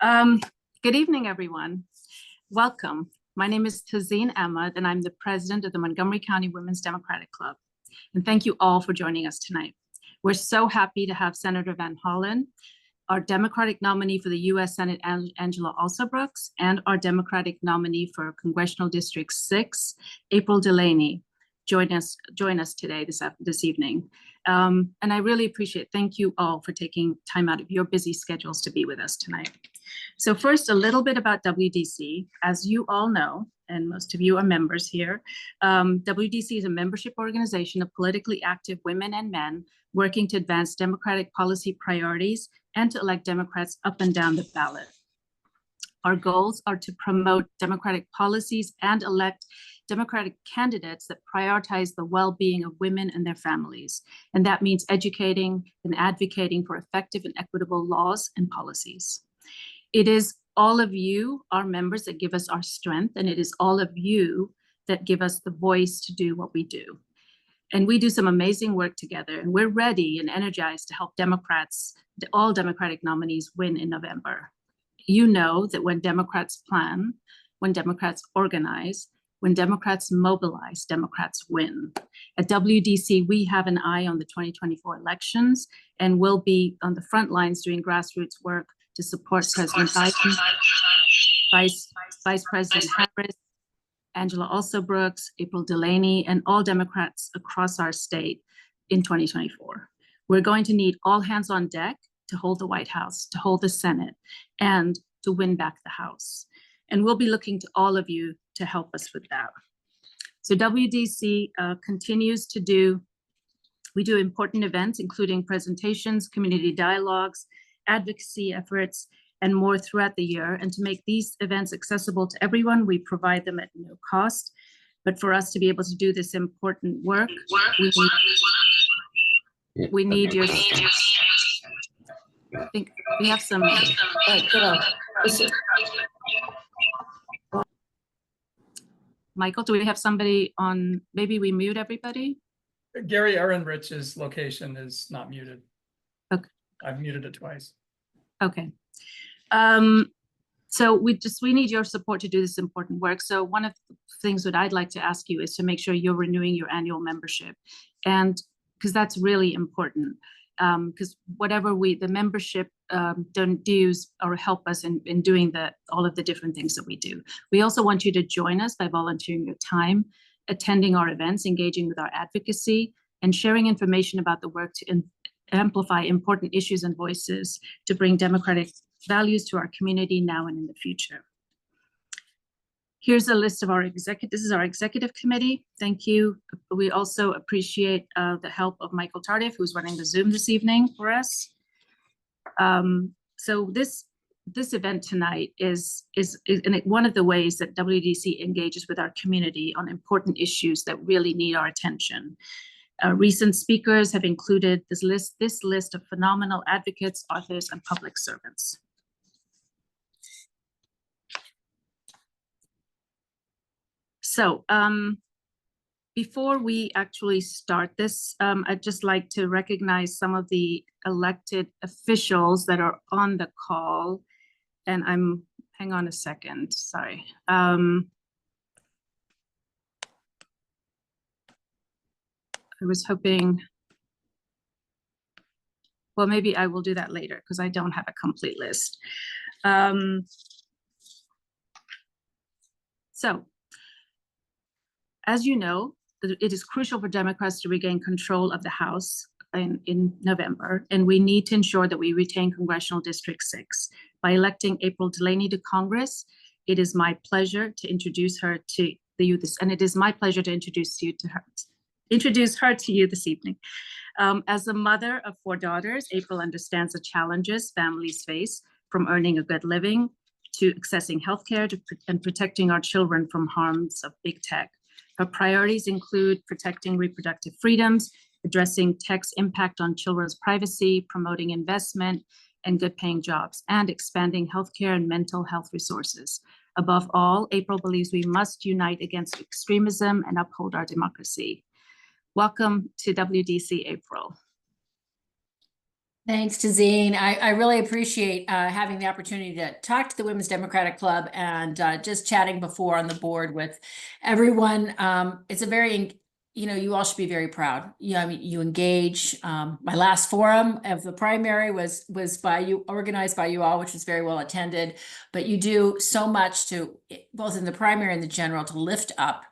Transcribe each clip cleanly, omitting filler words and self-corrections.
Um, Good evening, everyone. Welcome. My name is Tazeen Ahmad, and I'm the president of the Montgomery County Women's Democratic Club. And thank you all for joining us tonight. We're so happy to have Senator Van Hollen, our Democratic nominee for the U.S. Senate, Angela Alsobrooks, and our Democratic nominee for Congressional District 6, April Delaney, join us today, this evening. And I really appreciate, thank you all for taking time out of your busy schedules to be with us tonight. So first, a little bit about WDC. As you all know, and most of you are members here, WDC is a membership organization of politically active women and men working to advance Democratic policy priorities and to elect Democrats up and down the ballot. Our goals are to promote Democratic policies and elect Democratic candidates that prioritize the well-being of women and their families. And that means educating and advocating for effective and equitable laws and policies. It is all of you, our members, that give us our strength, and it is all of you that give us the voice to do what we do. And we do some amazing work together, and we're ready and energized to help Democrats, all Democratic nominees, win in November. You know that when Democrats plan, when Democrats organize, when Democrats mobilize, Democrats win. At WDC, we have an eye on the 2024 elections, and we'll be on the front lines doing grassroots work to support President Biden, Vice President Harris, Angela Alsobrooks, April Delaney, and all Democrats across our state in 2024. We're going to need all hands on deck to hold the White House, to hold the Senate, and to win back the House. And we'll be looking to all of you to help us with that. So WDC continues to do important events, including presentations, community dialogues, advocacy efforts, and more throughout the year. And to make these events accessible to everyone, we provide them at no cost. But for us to be able to do this important work, we need your. I think we have some. Michael, do we have somebody on? Maybe we mute everybody. Gary Ehrenrich's location is not muted. Okay. I've muted it twice. Okay. So we need your support to do this important work. So one of the things that I'd like to ask you is to make sure you're renewing your annual membership, and because that's really important. Because whatever the membership dues or help us in doing all of the different things that we do. We also want you to join us by volunteering your time, attending our events, engaging with our advocacy, and sharing information about the work to amplify important issues and voices to bring democratic values to our community now and in the future. Here's a list of this is our executive committee. Thank you. We also appreciate the help of Michael Tardif, who's running the Zoom this evening for us. So this event tonight is one of the ways that WDC engages with our community on important issues that really need our attention. Recent speakers have included this list of phenomenal advocates, authors, and public servants. So before we actually start this, I'd just like to recognize some of the elected officials that are on the call. And hang on a second, sorry. I was hoping, well, maybe I will do that later because I don't have a complete list. So, as you know, it is crucial for Democrats to regain control of the House in November, and we need to ensure that we retain Congressional District 6. By electing April Delaney to Congress, it is my pleasure to introduce her to you this evening. As a mother of 4 daughters, April understands the challenges families face, from earning a good living to accessing healthcare and protecting our children from harms of big tech. Her priorities include protecting reproductive freedoms, addressing tech's impact on children's privacy, promoting investment and good-paying jobs, and expanding healthcare and mental health resources. Above all, April believes we must unite against extremism and uphold our democracy. Welcome to WDC, April. Thanks, Tazeen. I really appreciate having the opportunity to talk to the Women's Democratic Club and just chatting before on the board with everyone. It's a very, you all should be very proud. I mean, you engage. My last forum of the primary was by you, organized by you all, which was very well attended. But you do so much to both in the primary and the general to lift up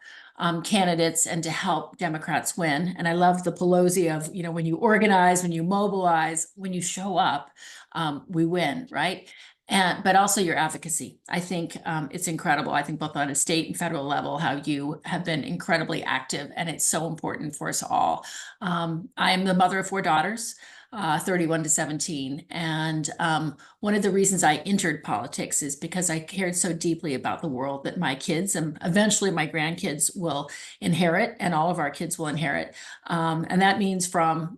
candidates and to help Democrats win. And I love the Pelosi of, when you organize, when you mobilize, when you show up, we win, right? But also your advocacy. I think it's incredible. I think both on a state and federal level, how you have been incredibly active, and it's so important for us all. I am the mother of 4 daughters. 31 to 17. And one of the reasons I entered politics is because I cared so deeply about the world that my kids and eventually my grandkids will inherit, and all of our kids will inherit. And that means from,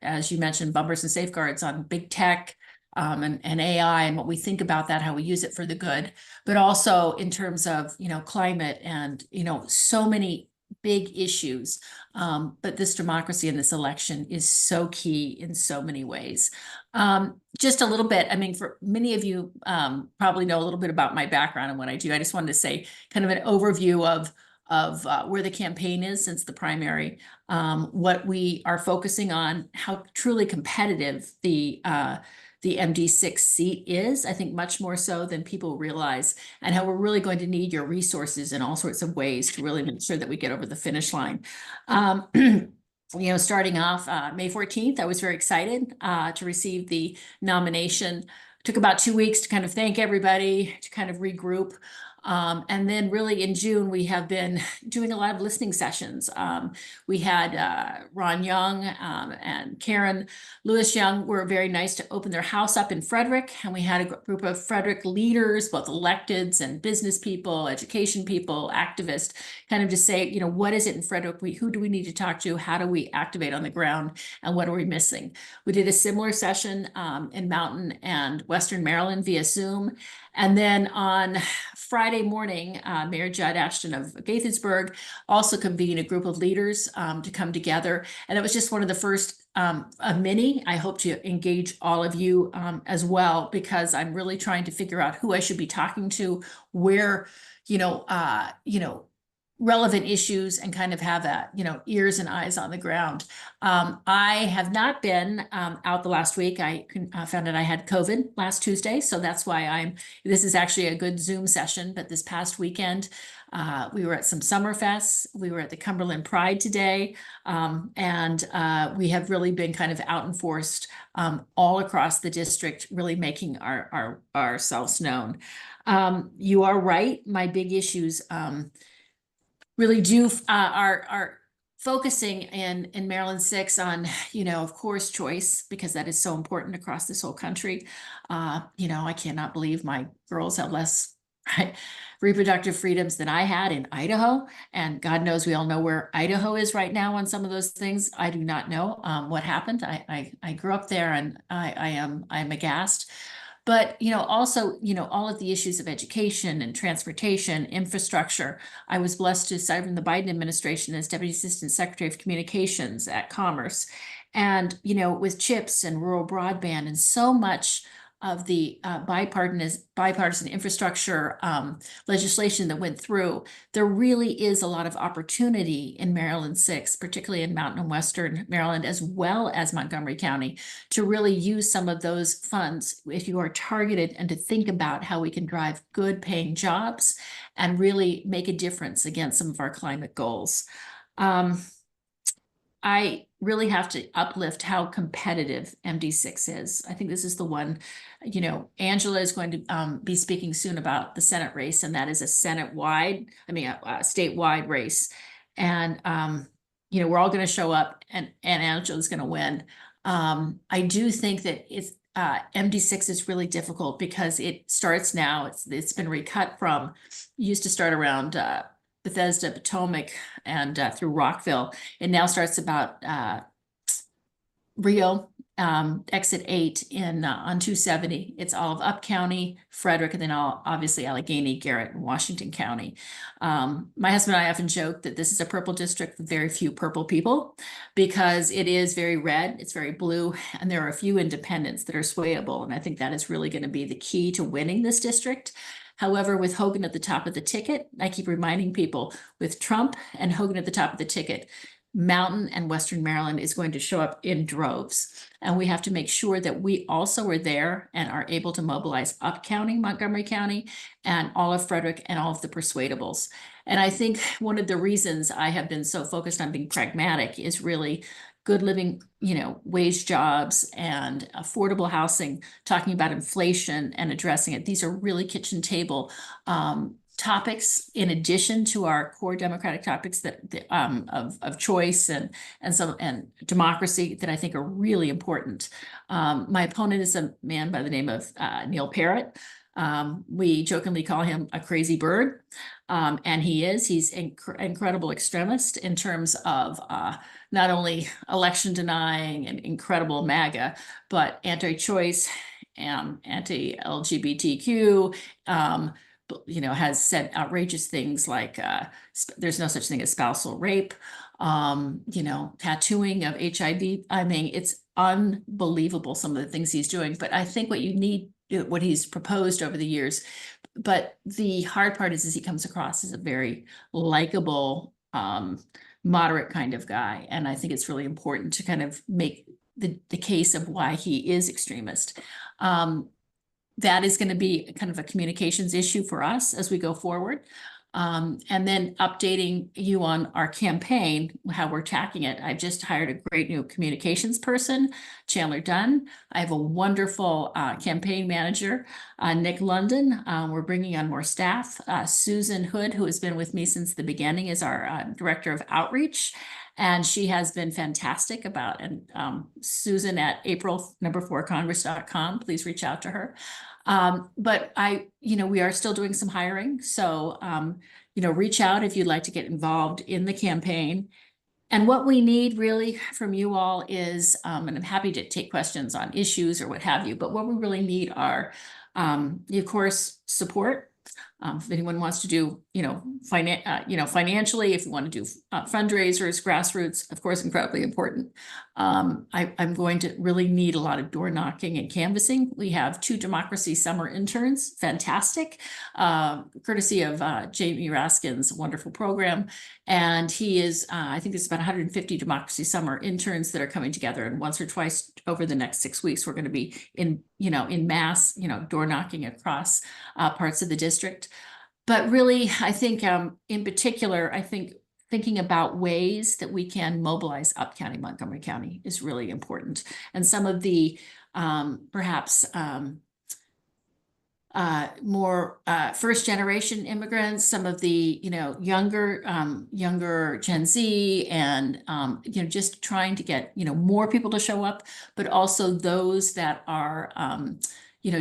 as you mentioned, bumpers and safeguards on big tech, and AI and what we think about that, how we use it for the good, but also in terms of, climate and, so many big issues. But this democracy in this election is so key in so many ways. Just a little bit, I mean, for many of you probably know a little bit about my background and what I do. I just wanted to say kind of an overview of where the campaign is since the primary, what we are focusing on, how truly competitive the MD6 seat is, I think much more so than people realize, and how we're really going to need your resources in all sorts of ways to really make sure that we get over the finish line. Starting off May 14th, I was very excited to receive the nomination. Took about 2 weeks to kind of thank everybody, to kind of regroup. And then really in June, we have been doing a lot of listening sessions. We had Ron Young and Karen Lewis Young were very nice to open their house up in Frederick. And we had a group of Frederick leaders, both electeds and business people, education people, activists, kind of to say, what is it in Frederick? Who do we need to talk to? How do we activate on the ground? And what are we missing? We did a similar session in Mountain and Western Maryland via Zoom. And then on Friday morning, Mayor Judd Ashton of Gaithersburg also convened a group of leaders to come together. And it was just one of the first of many. I hope to engage all of you as well, because I'm really trying to figure out who I should be talking to, where, relevant issues, and kind of have that, ears and eyes on the ground. I have not been out the last week. I found out I had COVID last Tuesday. So that's why this is actually a good Zoom session. But this past weekend, we were at some Summerfests. We were at the Cumberland Pride today. And we have really been kind of out and forced all across the district, really making ourselves known. You are right. My big issues really are focusing in Maryland 6 on, of course, choice, because that is so important across this whole country. I cannot believe my girls have less reproductive freedoms than I had in Idaho. And God knows we all know where Idaho is right now on some of those things. I do not know what happened. I grew up there, and I'm aghast. But, also, all of the issues of education and transportation, infrastructure. I was blessed to serve in the Biden administration as Deputy Assistant Secretary of Communications at Commerce. And, with CHIPS and rural broadband and so much of the bipartisan infrastructure legislation that went through, there really is a lot of opportunity in Maryland 6, particularly in Mountain and Western Maryland, as well as Montgomery County, to really use some of those funds if you are targeted, and to think about how we can drive good paying jobs and really make a difference against some of our climate goals. I really have to uplift how competitive MD6 is. I think this is the one, Angela is going to be speaking soon about the Senate race, and that is a statewide race. And, we're all going to show up, and Angela's going to win. I do think that MD6 is really difficult because it starts now. It's been recut from, used to start around Bethesda, Potomac, and through Rockville. It now starts about Rio exit 8 in on 270. It's all of Up County, Frederick, and then obviously Allegheny, Garrett, and Washington County. My husband and I often joke that this is a purple district with very few purple people because it is very red, it's very blue, and there are a few independents that are swayable. And I think that is really going to be the key to winning this district. However, with Hogan at the top of the ticket, I keep reminding people, with Trump and Hogan at the top of the ticket, Mountain and Western Maryland is going to show up in droves. And we have to make sure that we also are there and are able to mobilize Up County, Montgomery County, and all of Frederick and all of the persuadables. And I think one of the reasons I have been so focused on being pragmatic is really good living, wage jobs and affordable housing, talking about inflation and addressing it. These are really kitchen table topics in addition to our core democratic topics of choice and democracy that I think are really important. My opponent is a man by the name of Neil Parrott. We jokingly call him a crazy bird, and he's incredible extremist in terms of not only election denying and incredible MAGA, but anti-choice, anti-LGBTQ, has said outrageous things like there's no such thing as spousal rape, tattooing of HIV. I mean, it's unbelievable some of the things he's doing. But I think what he's proposed over the years, but the hard part is he comes across as a very likable, moderate kind of guy. And I think it's really important to kind of make the case of why he is extremist. That is going to be kind of a communications issue for us as we go forward. And then updating you on our campaign, how we're tracking it. I've just hired a great new communications person, Chandler Dunn. I have a wonderful campaign manager, Nick London. We're bringing on more staff. Susan Hood, who has been with me since the beginning, is our director of outreach. And she has been fantastic about, and Susan at April4Congress.com, please reach out to her. But we are still doing some hiring. So, reach out if you'd like to get involved in the campaign. And what we need really from you all is, and I'm happy to take questions on issues or what have you, but what we really need are, of course, support. If anyone wants to do, financially, if you want to do fundraisers, grassroots, of course, incredibly important. I'm going to really need a lot of door knocking and canvassing. We have 2 Democracy Summer interns, fantastic, courtesy of Jamie Raskin's wonderful program. And he is, I think there's about 150 Democracy Summer interns that are coming together. And once or twice over the next 6 weeks, we're going to be in mass, door knocking across parts of the district. But really, I think in particular, thinking about ways that we can mobilize Up County, Montgomery County is really important. And some of the perhaps more first generation immigrants, some of the younger Gen Z, and just trying to get more people to show up, but also those that are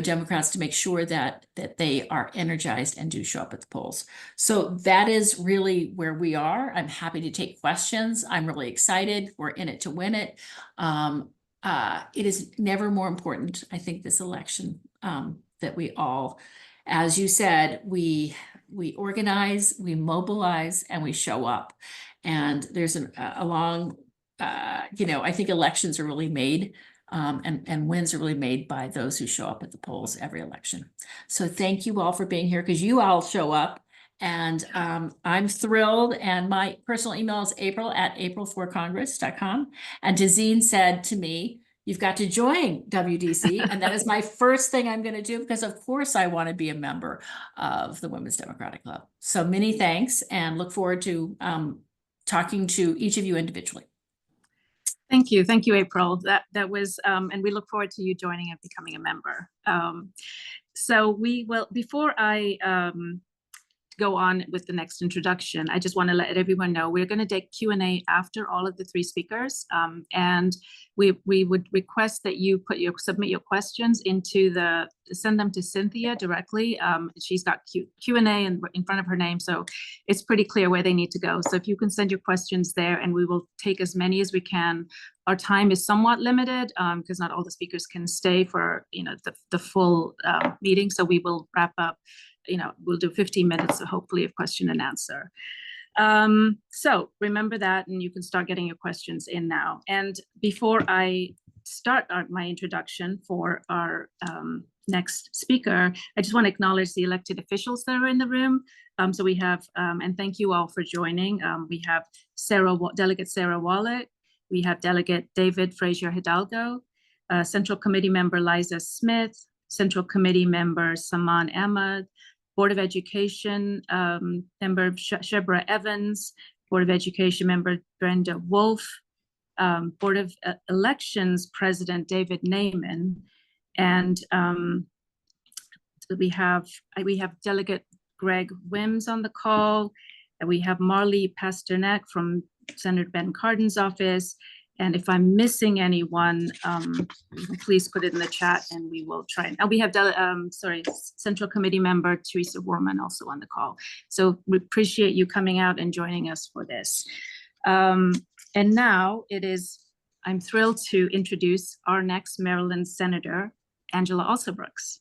Democrats, to make sure that they are energized and do show up at the polls. So that is really where we are. I'm happy to take questions. I'm really excited. We're in it to win it. It is never more important, I think, this election, that we all, as you said, we organize, we mobilize, and we show up. And there's a long, I think elections are really made, and wins are really made by those who show up at the polls every election. So thank you all for being here, because you all show up, and I'm thrilled. And my personal email is april@april4congress.com. And Tazeen said to me, you've got to join WDC. And that is my first thing I'm going to do, because of course I want to be a member of the Women's Democratic Club. So many thanks, and look forward to talking to each of you individually. Thank you, April. That was, and we look forward to you joining and becoming a member. So we will, before I go on with the next introduction, I just want to let everyone know we're going to take Q&A after all of the three speakers, and we would request that you submit your questions send them to Cynthia directly. She's got Q&A in front of her name, so it's pretty clear where they need to go. So if you can send your questions there, and we will take as many as we can. Our time is somewhat limited because not all the speakers can stay for the full meeting, so we will wrap up. We'll do 15 minutes, so hopefully of question and answer. So remember that, and you can start getting your questions in now. And before I start my introduction for our next speaker, I just want to acknowledge the elected officials that are in the room. So we have, and thank you all for joining. We have Delegate Sarah Wallet, we have Delegate David Frazier Hidalgo, Central Committee Member Liza Smith, Central Committee Member Saman Ahmad, Board of Education Member Shebra Evans, Board of Education Member Brenda Wolf, Board of Elections President David Naiman, and we have Delegate Greg Wims on the call, and we have Marley Pasternak from Senator Ben Cardin's office. And if I'm missing anyone, please put it in the chat and we will try. And we have Central Committee Member Teresa Warman also on the call. So we appreciate you coming out and joining us for this. And now I'm thrilled to introduce our next Maryland Senator, Angela Alsobrooks.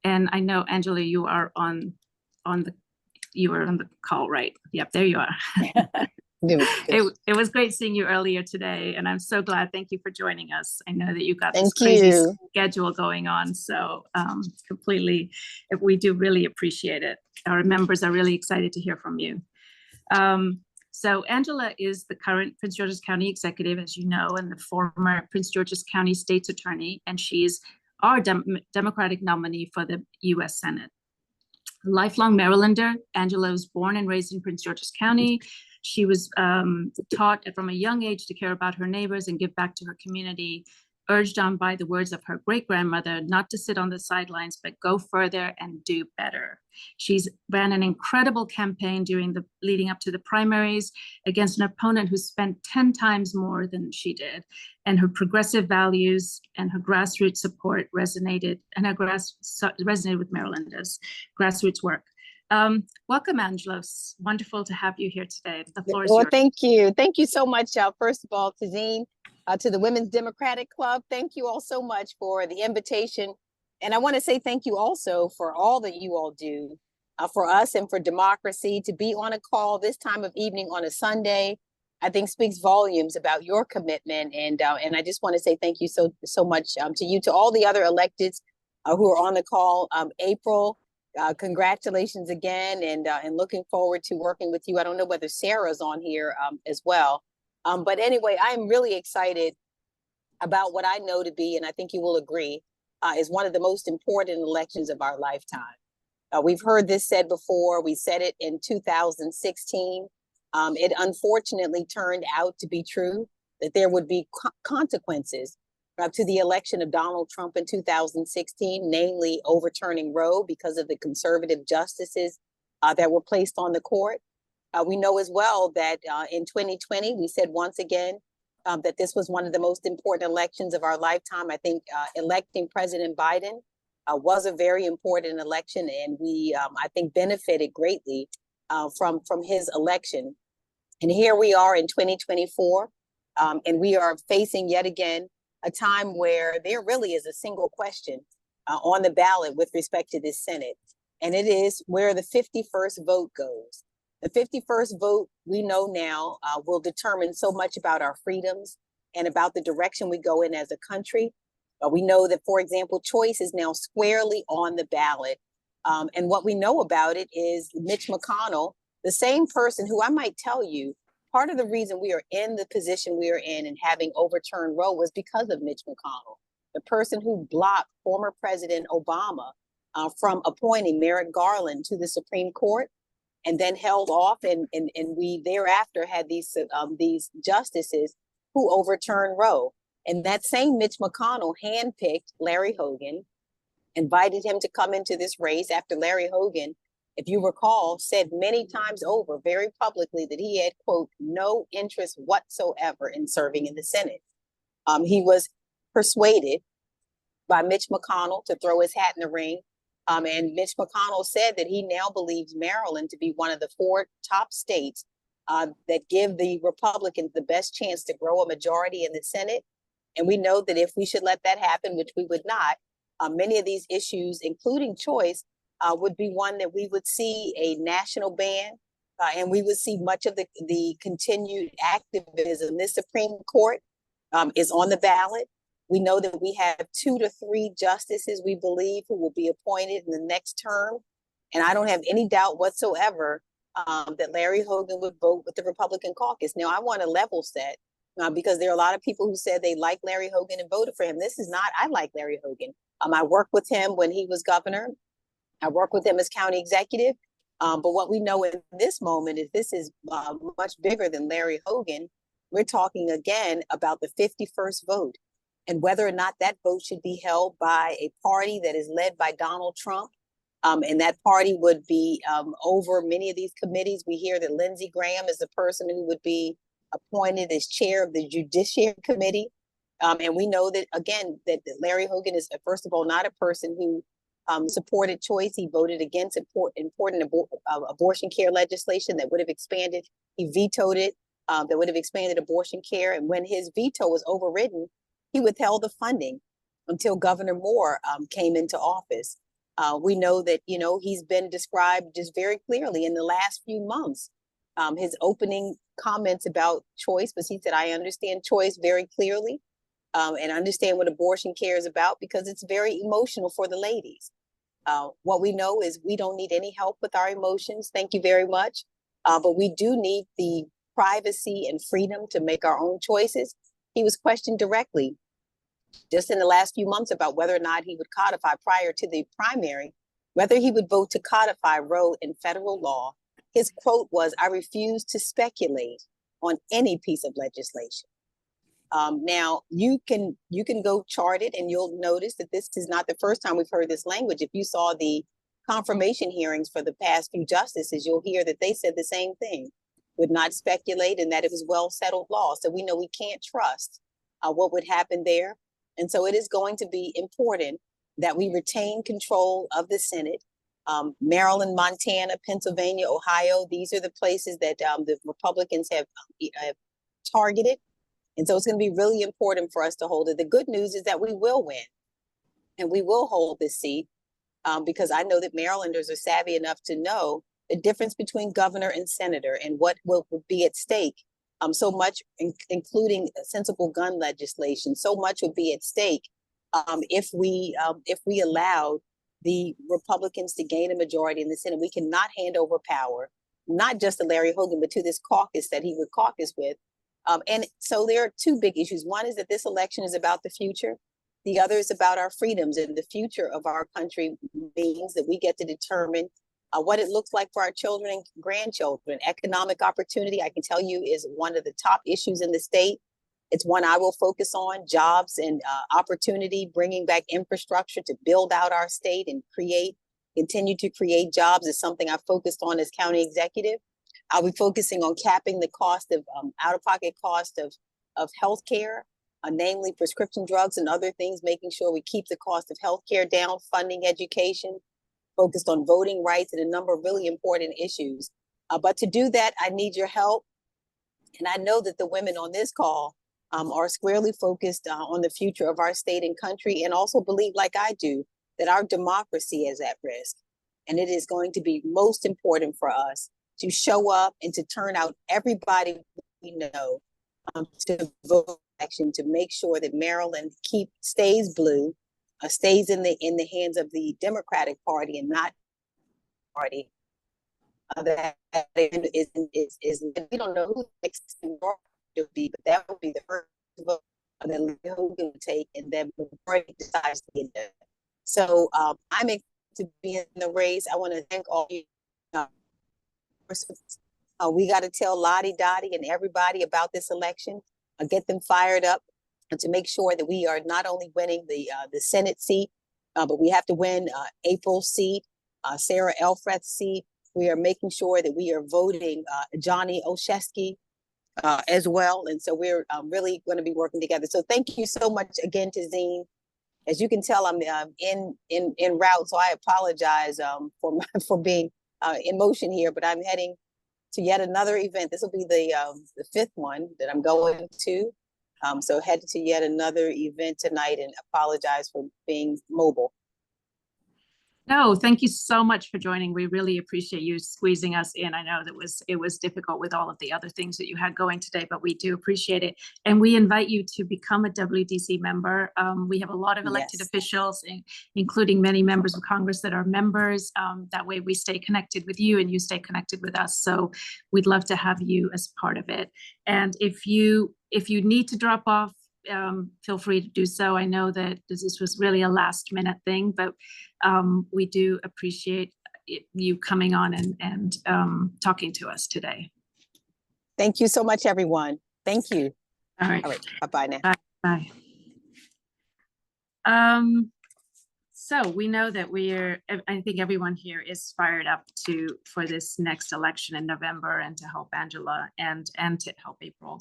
And I know, Angela, you are on the call, right? Yep, there you are. It was great seeing you earlier today, and I'm so glad. Thank you for joining us. I know that you got this crazy schedule going on, so we do really appreciate it. Our members are really excited to hear from you. So Angela is the current Prince George's County Executive, as you know, and the former Prince George's County State's Attorney, and she's our Democratic nominee for the U.S. Senate. A lifelong Marylander, Angela was born and raised in Prince George's County. She was taught from a young age to care about her neighbors and give back to her community, urged on by the words of her great-grandmother not to sit on the sidelines, but go further and do better. She's ran an incredible campaign leading up to the primaries against an opponent who spent 10 times more than she did. And her progressive values and her grassroots support resonated with Marylanders' grassroots work. Welcome, Angela. It's wonderful to have you here today. The floor is yours. Thank you. Thank you so much. First of all, Tazeen, to the Women's Democratic Club, thank you all so much for the invitation. And I want to say thank you also for all that you all do for us and for democracy. To be on a call this time of evening on a Sunday, I think speaks volumes about your commitment. And I just want to say thank you so much to all the other electeds who are on the call. April, congratulations again, and looking forward to working with you. I don't know whether Sarah's on here as well. But anyway, I'm really excited about what I know to be, and I think you will agree, is one of the most important elections of our lifetime. We've heard this said before. We said it in 2016. It unfortunately turned out to be true, that there would be consequences to the election of Donald Trump in 2016, namely overturning Roe because of the conservative justices that were placed on the court. We know as well that in 2020, we said once again that this was one of the most important elections of our lifetime. I think electing President Biden was a very important election, and we, I think, benefited greatly from his election. And here we are in 2024, and we are facing yet again a time where there really is a single question on the ballot with respect to this Senate, and it is where the 51st vote goes. The 51st vote, we know now, will determine so much about our freedoms and about the direction we go in as a country. We know that, for example, choice is now squarely on the ballot. And what we know about it is Mitch McConnell, the same person who I might tell you, part of the reason we are in the position we are in and having overturned Roe was because of Mitch McConnell, the person who blocked former President Obama from appointing Merrick Garland to the Supreme Court, and then held off, and we thereafter had these justices who overturned Roe. And that same Mitch McConnell handpicked Larry Hogan, invited him to come into this race after Larry Hogan if you recall, said many times over very publicly that he had, quote, no interest whatsoever in serving in the Senate. He was persuaded by Mitch McConnell to throw his hat in the ring. And Mitch McConnell said that he now believes Maryland to be one of the 4 top states that give the Republicans the best chance to grow a majority in the Senate. And we know that if we should let that happen, which we would not, many of these issues, including choice, would be one that we would see a national ban, and we would see much of the continued activism. This Supreme Court is on the ballot. We know that we have 2 to 3 justices, we believe, who will be appointed in the next term. And I don't have any doubt whatsoever that Larry Hogan would vote with the Republican caucus. Now, I want to level set because there are a lot of people who said they like Larry Hogan and voted for him. This is not, I like Larry Hogan. I worked with him when he was governor. I work with him as county executive. But what we know in this moment is this is much bigger than Larry Hogan. We're talking again about the 51st vote and whether or not that vote should be held by a party that is led by Donald Trump. And that party would be over many of these committees. We hear that Lindsey Graham is the person who would be appointed as chair of the Judiciary Committee. And we know that, again, that Larry Hogan is, first of all, not a person who supported choice. He voted against important abortion care legislation that would have expanded. He vetoed it, that would have expanded abortion care. And when his veto was overridden, he withheld the funding until Governor Moore came into office. We know that, he's been described just very clearly in the last few months. His opening comments about choice was he said, I understand choice very clearly and understand what abortion care is about because it's very emotional for the ladies. What we know is we don't need any help with our emotions. Thank you very much. But we do need the privacy and freedom to make our own choices. He was questioned directly just in the last few months about whether or not he would codify prior to the primary, whether he would vote to codify Roe in federal law. His quote was, I refuse to speculate on any piece of legislation. Now, you can go chart it and you'll notice that this is not the first time we've heard this language. If you saw the confirmation hearings for the past few justices, you'll hear that they said the same thing, would not speculate and that it was well settled law. So we know we can't trust what would happen there. And so it is going to be important that we retain control of the Senate. Maryland, Montana, Pennsylvania, Ohio, these are the places that the Republicans have targeted. And so it's going to be really important for us to hold it. The good news is that we will win and we will hold this seat because I know that Marylanders are savvy enough to know the difference between governor and senator and what will be at stake. So much, including sensible gun legislation, so much would be at stake if we allowed the Republicans to gain a majority in the Senate. We cannot hand over power, not just to Larry Hogan, but to this caucus that he would caucus with. And so there are 2 big issues. One is that this election is about the future. The other is about our freedoms, and the future of our country means that we get to determine what it looks like for our children and grandchildren. Economic opportunity, I can tell you, is one of the top issues in the state. It's one I will focus on. Jobs and opportunity, bringing back infrastructure to build out our state and continue to create jobs is something I focused on as county executive. I'll be focusing on capping the cost of out-of-pocket cost of healthcare, namely prescription drugs and other things, making sure we keep the cost of healthcare down, funding education, focused on voting rights and a number of really important issues. But to do that, I need your help. And I know that the women on this call are squarely focused on the future of our state and country, and also believe, like I do, that our democracy is at risk. And it is going to be most important for us to show up and to turn out everybody we know to vote action to make sure that Maryland stays blue, stays in the hands of the Democratic Party and not party. That is we don't know who the next will be, but that will be the first vote that Larry Hogan will take, and then the party decides to get done. So I'm excited to be in the race. I want to thank all you. We got to tell Lottie Dottie and everybody about this election, get them fired up, and to make sure that we are not only winning the Senate seat, but we have to win April's seat. Sarah Elfrethsey. We are making sure that we are voting Johnny Olszewski as well. And so we're really going to be working together. So thank you so much again, Tazeen. As you can tell, I'm en route, so I apologize for being in motion here, but I'm heading to yet another event. This will be the fifth one that I'm going to. So headed to yet another event tonight, and apologize for being mobile. No, thank you so much for joining. We really appreciate you squeezing us in. I know that it was difficult with all of the other things that you had going today, but we do appreciate it. And we invite you to become a WDC member. We have a lot of elected officials, including many members of Congress that are members. That way we stay connected with you and you stay connected with us. So we'd love to have you as part of it. And if you need to drop off, feel free to do so. I know that this was really a last minute thing, but we do appreciate you coming on and talking to us today. Thank you so much, everyone. Thank you. All right. All right. Bye-bye now. Bye. So we know that I think everyone here is fired up for this next election in November, and to help Angela and to help April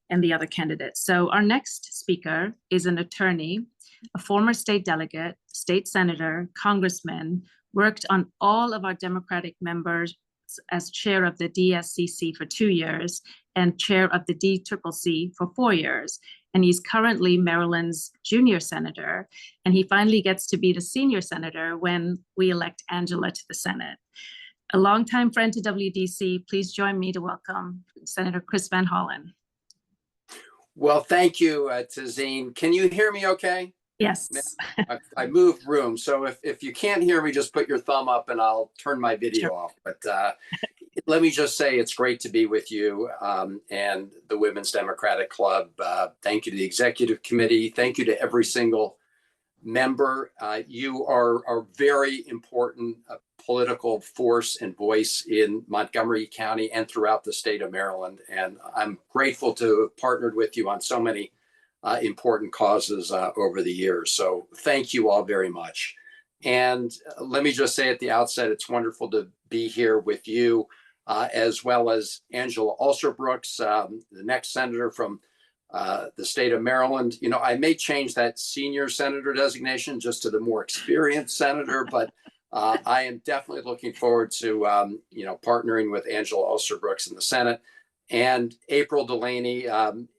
and the other candidates. So our next speaker is an attorney, a former state delegate, state senator, congressman, worked on all of our Democratic members as chair of the DSCC for 2 years and chair of the DCCC for 4 years. And he's currently Maryland's junior senator. And he finally gets to be the senior senator when we elect Angela to the Senate. A longtime friend to WDC, please join me to welcome Senator Chris Van Hollen. Well, thank you, Tazeen. Can you hear me okay? Yes. I moved rooms, so if you can't hear me, just put your thumb up and I'll turn my video off. But let me just say it's great to be with you and the Women's Democratic Club. Thank you to the executive committee. Thank you to every single member. You are a very important political force and voice in Montgomery County and throughout the state of Maryland. And I'm grateful to have partnered with you on so many important causes over the years. So thank you all very much. And let me just say at the outset, it's wonderful to be here with you, as well as Angela Alsobrooks, the next senator from the state of Maryland. You know, I may change that senior senator designation just to the more experienced senator, but I am definitely looking forward to, partnering with Angela Alsobrooks in the Senate. And April Delaney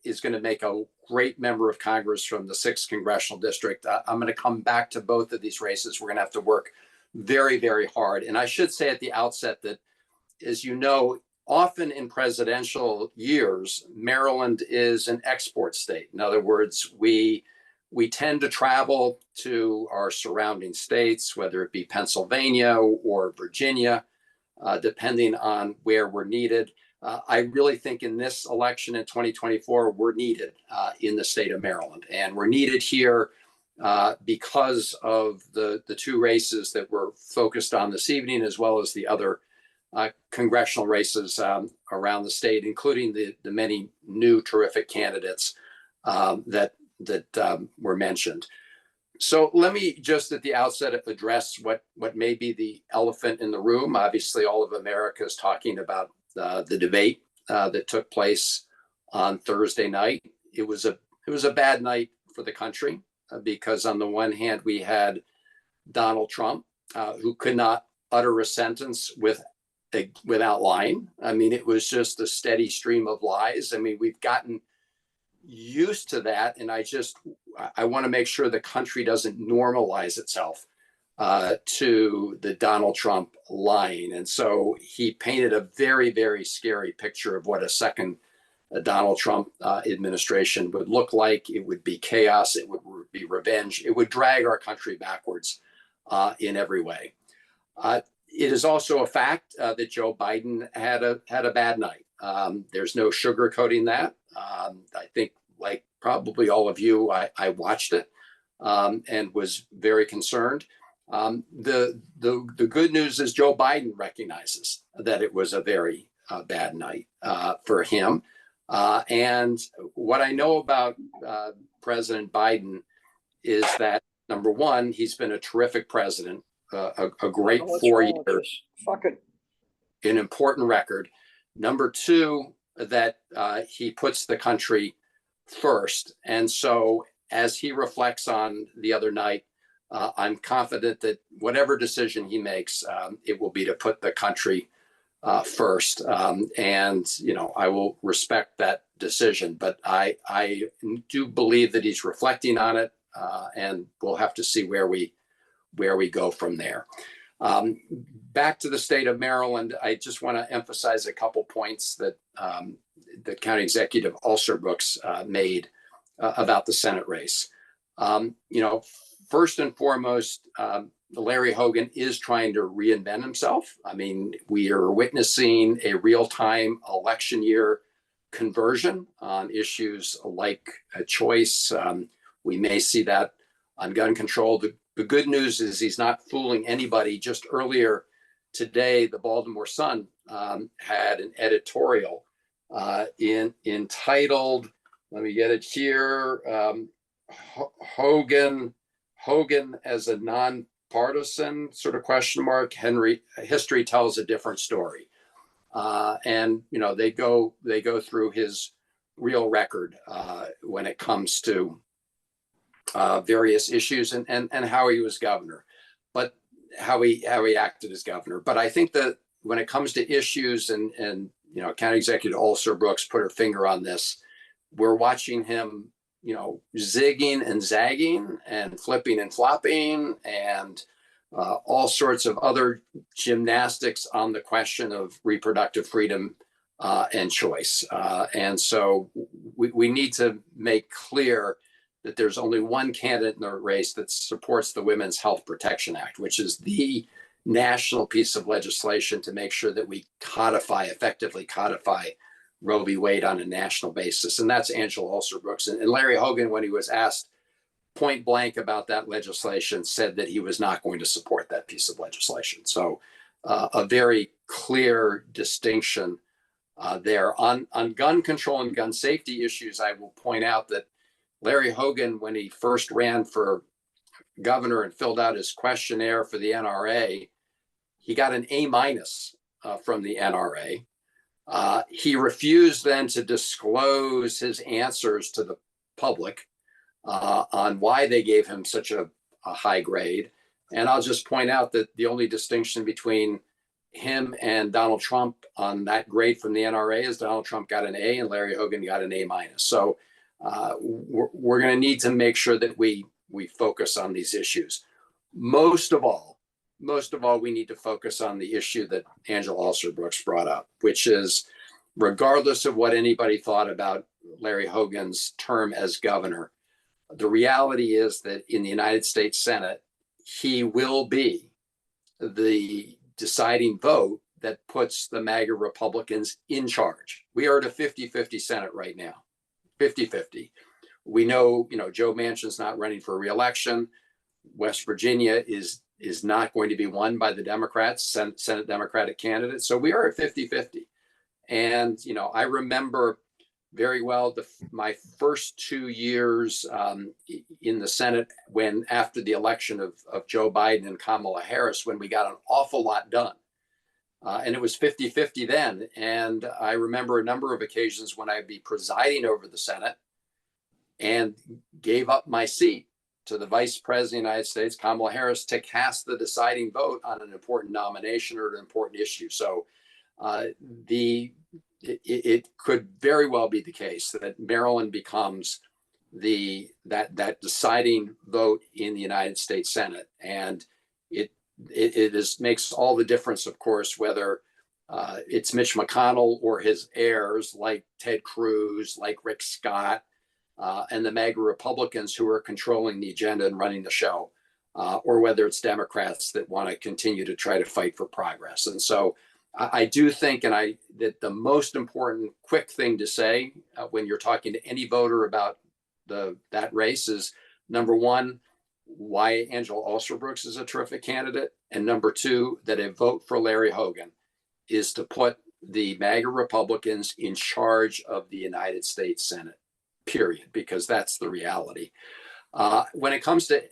is going to make a great member of Congress from the 6th Congressional District. I'm going to come back to both of these races. We're going to have to work very, very hard. And I should say at the outset that, as you know, often in presidential years, Maryland is an export state. In other words, we tend to travel to our surrounding states, whether it be Pennsylvania or Virginia, depending on where we're needed. I really think in this election in 2024, we're needed in the state of Maryland. And we're needed here because of the two races that we're focused on this evening, as well as the other congressional races around the state, including the many new terrific candidates that were mentioned. So let me just at the outset address what may be the elephant in the room. Obviously, all of America is talking about the debate that took place on Thursday night. It was a bad night for the country because on the one hand, we had Donald Trump, who could not utter a sentence without lying. I mean, it was just a steady stream of lies. I mean, we've gotten used to that. And I want to make sure the country doesn't normalize itself to the Donald Trump lying. And so he painted a very, very scary picture of what a second Donald Trump administration would look like. It would be chaos. It would be revenge. It would drag our country backwards in every way. It is also a fact that Joe Biden had a bad night. There's no sugarcoating that. I think, like probably all of you, I watched it and was very concerned. The good news is Joe Biden recognizes that it was a very bad night for him. And what I know about President Biden is that, number one, he's been a terrific president a great Oh, what's 4 wrong with years, this? Fuck it. an important record. Number two, that he puts the country first. And so as he reflects on the other night, I'm confident that whatever decision he makes, it will be to put the country first. And, you know, I will respect that decision, but I do believe that he's reflecting on it, and we'll have to see where we go from there. Back to the state of Maryland, I just want to emphasize a couple points that the County Executive Alsobrooks made about the Senate race. You know, first and foremost, Larry Hogan is trying to reinvent himself. I mean, we are witnessing a real-time election year conversion on issues like choice. We may see that on gun control. The good news is he's not fooling anybody. Just earlier today, the Baltimore Sun had an editorial entitled, let me get it here, Hogan as a nonpartisan sort of question mark. History tells a different story. And, you know, they go through his real record when it comes to various issues and how he was governor, but how he acted as governor. But I think that when it comes to issues and you know, County Executive Alsobrooks put her finger on this, we're watching him, you know, zigging and zagging and flipping and flopping and all sorts of other gymnastics on the question of reproductive freedom and choice. And so we need to make clear that there's only one candidate in the race that supports the Women's Health Protection Act, which is the national piece of legislation to make sure that we effectively codify Roe v. Wade on a national basis. And that's Angela Alsobrooks. And Larry Hogan, when he was asked point blank about that legislation, said that he was not going to support that piece of legislation. So a very clear distinction there. On gun control and gun safety issues, I will point out that Larry Hogan, when he first ran for governor and filled out his questionnaire for the NRA, he got an A- from the NRA. He refused then to disclose his answers to the public on why they gave him such a high grade. And I'll just point out that the only distinction between him and Donald Trump on that grade from the NRA is Donald Trump got an A and Larry Hogan got an A-. So we're going to need to make sure that we focus on these issues. Most of all, we need to focus on the issue that Angela Alsobrooks brought up, which is, regardless of what anybody thought about Larry Hogan's term as governor, the reality is that in the United States Senate, he will be the deciding vote that puts the MAGA Republicans in charge. We are at a 50-50 Senate right now. 50-50. We know, you know, Joe Manchin's not running for re-election. West Virginia is not going to be won by the Democrats, Senate Democratic candidates. So we are at 50-50. And, you know, I remember very well my first 2 years in the Senate, when after the election of Joe Biden and Kamala Harris, when we got an awful lot done. And it was 50-50 then. And I remember a number of occasions when I'd be presiding over the Senate and gave up my seat to the Vice President of the United States, Kamala Harris, to cast the deciding vote on an important nomination or an important issue. So it could very well be the case that Maryland becomes that deciding vote in the United States Senate. And it makes all the difference, of course, whether it's Mitch McConnell or his heirs like Ted Cruz, like Rick Scott, and the MAGA Republicans who are controlling the agenda and running the show, or whether it's Democrats that want to continue to try to fight for progress. And so I do think, that the most important quick thing to say when you're talking to any voter about that race is, number one, why Angela Alsobrooks is a terrific candidate, and number two, that a vote for Larry Hogan is to put the MAGA Republicans in charge of the United States Senate, period, because that's the reality. When it comes to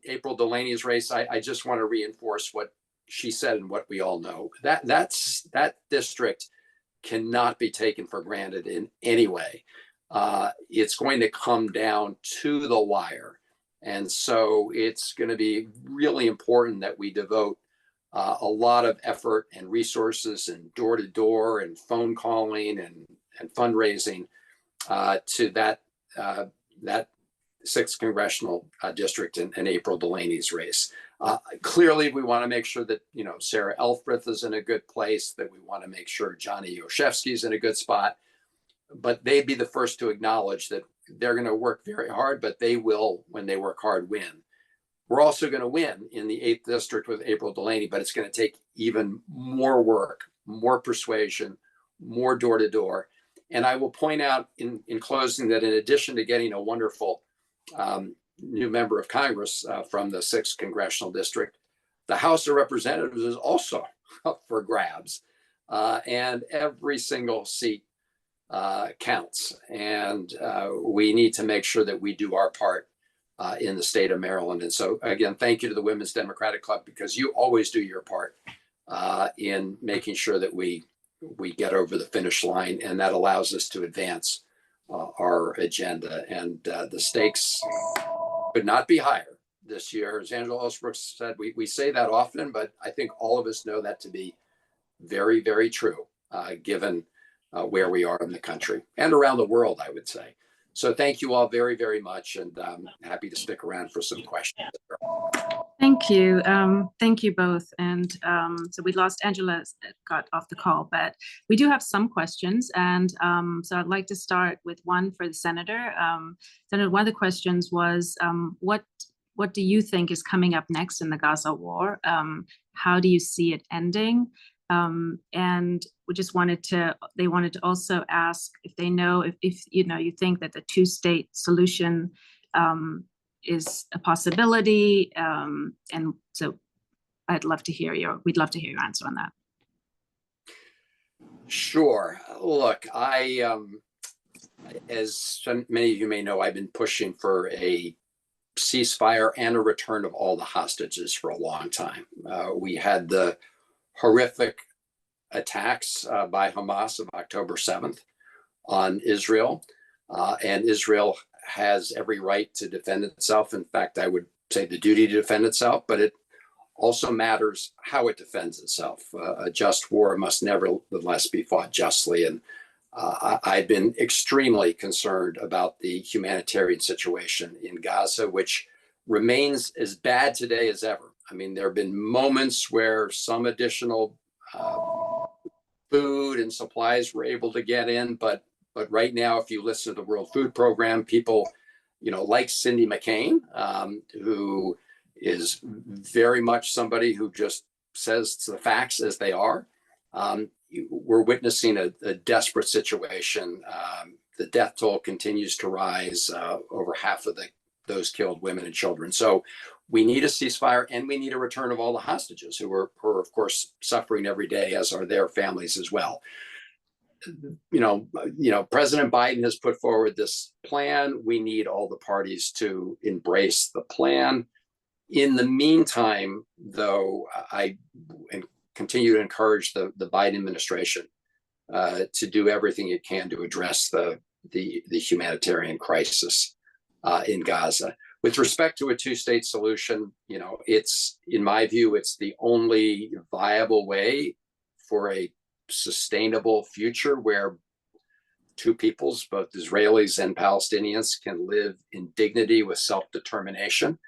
April Delaney's race, I just want to reinforce what she said and what we all know. That district cannot be taken for granted in any way. It's going to come down to the wire. And so it's going to be really important that we devote a lot of effort and resources and door-to-door and phone calling and fundraising to that 6th congressional district in April Delaney's race. Clearly, we want to make sure that Sarah Elfreth is in a good place, that we want to make sure Johnny Yoshevsky is in a good spot. But they'd be the first to acknowledge that they're going to work very hard, but they will, when they work hard, win. We're also going to win in the 8th district with April Delaney, but it's going to take even more work, more persuasion, more door-to-door. And I will point out in closing that in addition to getting a wonderful new member of Congress from the 6th congressional district, the House of Representatives is also up for grabs. And every single seat counts. And we need to make sure that we do our part in the state of Maryland. And so, again, thank you to the Women's Democratic Club, because you always do your part in making sure that we get over the finish line, and that allows us to advance our agenda. And the stakes could not be higher this year. As Angela Alsobrooks said, we say that often, but I think all of us know that to be very, very true, given where we are in the country and around the world, I would say. So thank you all very, very much, and I'm happy to stick around for some questions. Thank you. Thank you both. And so we lost Angela, got off the call, but we do have some questions. And so I'd like to start with one for the Senator. Senator, one of the questions was, what do you think is coming up next in the Gaza war? How do you see it ending? And we just they wanted to also ask if they know if you think that the two-state solution is a possibility. And so we'd love to hear your answer on that. Sure. Look, as many of you may know, I've been pushing for a ceasefire and a return of all the hostages for a long time. We had the horrific attacks by Hamas of October 7th on Israel, and Israel has every right to defend itself. In fact, I would say the duty to defend itself, but it also matters how it defends itself. A just war must nevertheless be fought justly. And I've been extremely concerned about the humanitarian situation in Gaza, which remains as bad today as ever. I mean, there have been moments where some additional food and supplies were able to get in, but right now, if you listen to the World Food Program, people, like Cindy McClain, who is very much somebody who just says the facts as they are, we're witnessing a desperate situation. The death toll continues to rise. Over half of those killed women and children. So we need a ceasefire, and we need a return of all the hostages who are of course suffering every day, as are their families as well. President Biden has put forward this plan. We need all the parties to embrace the plan. In the meantime, though, I continue to encourage the Biden administration to do everything it can to address the humanitarian crisis in Gaza. With respect to a two-state solution, it's, in my view, it's the only viable way for a sustainable future where two peoples, both Israelis and Palestinians, can live in dignity with self-determination.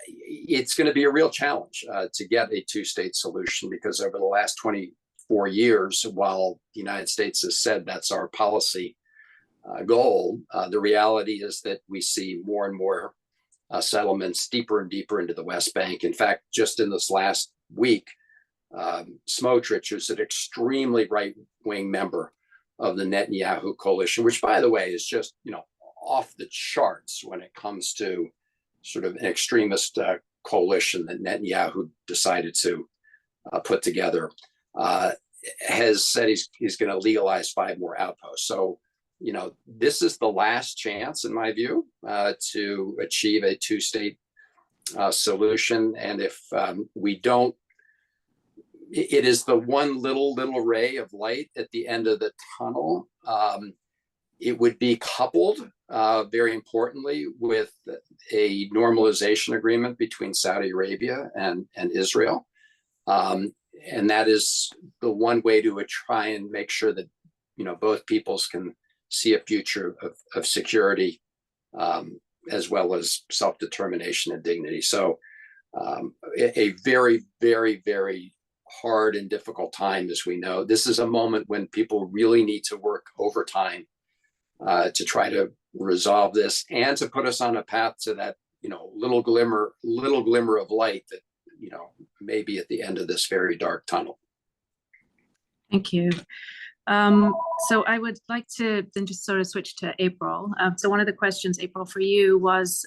It's going to be a real challenge to get a two-state solution, because over the last 24 years, while the United States has said that's our policy goal, the reality is that we see more and more settlements deeper and deeper into the West Bank. In fact, just in this last week, Smotrich, who's an extremely right-wing member of the Netanyahu coalition, which, by the way, is just off the charts when it comes to sort of an extremist coalition that Netanyahu decided to put together, has said he's going to legalize 5 more outposts. So this is the last chance, in my view, to achieve a two-state solution. And if we don't, it is the one little ray of light at the end of the tunnel. It would be coupled, very importantly, with a normalization agreement between Saudi Arabia and Israel. And that is the one way to try and make sure that, both peoples can see a future of security, as well as self-determination and dignity. So a very, very, very hard and difficult time, as we know. This is a moment when people really need to work overtime to try to resolve this and to put us on a path to that, little glimmer of light that, maybe at the end of this very dark tunnel. Thank you. So I would like to then just sort of switch to April. So one of the questions, April, for you was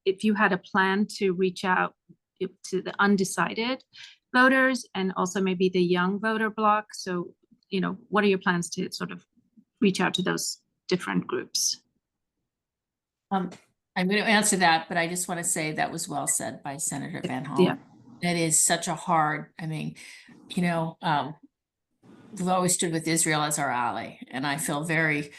if you had a plan to reach out to the undecided voters and also maybe the young voter bloc. So, what are your plans to sort of reach out to those different groups? I'm going to answer that, but I just want to say that was well said by Senator Van Hollen. Yeah. It is such a hard, we've always stood with Israel as our ally, and I feel very,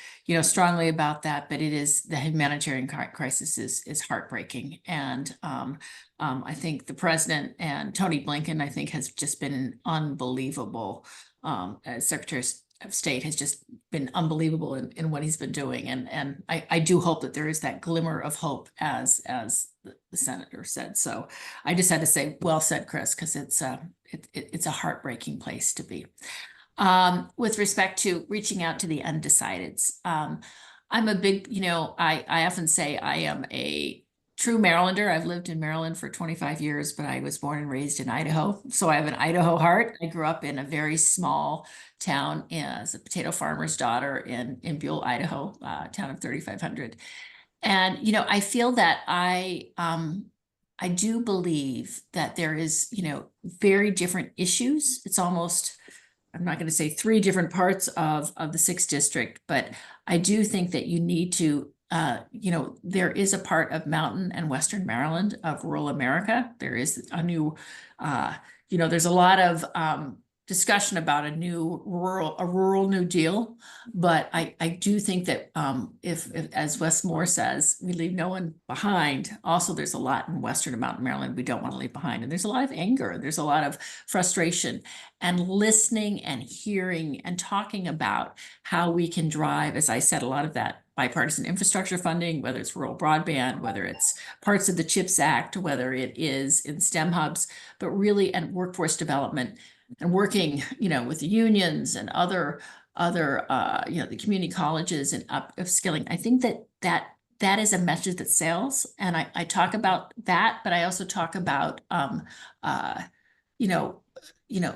strongly about that. But it is, the humanitarian crisis is heartbreaking, and I think the president and Tony Blinken, I think, has just been an unbelievable. Secretary of State has just been unbelievable in what he's been doing, and I do hope that there is that glimmer of hope, as the senator said. So I just had to say, well said, Chris, because it's a heartbreaking place to be. With respect to reaching out to the undecideds, I'm a big, I often say I am a true Marylander. I've lived in Maryland for 25 years, but I was born and raised in Idaho. So I have an Idaho heart. I grew up in a very small town as a potato farmer's daughter in Buell, Idaho, town of 3,500. And, I feel that I do believe that there is, very different issues. It's almost, I'm not going to say three different parts of the 6th district, but I do think that you need to, there is a part of Mountain and Western Maryland of rural America. There is a new, there's a lot of discussion about a rural New Deal, but I do think that if as Wes Moore says, we leave no one behind. Also, there's a lot in Western and Mountain Maryland we don't want to leave behind, and there's a lot of anger, there's a lot of frustration, and listening and hearing and talking about how we can drive, as I said, a lot of that bipartisan infrastructure funding, whether it's rural broadband, whether it's parts of the CHIPS Act, whether it is in STEM hubs, but really, and workforce development, and working, with the unions and other, the community colleges and upskilling. I think that is a message that sells. And I talk about that, but I also talk about,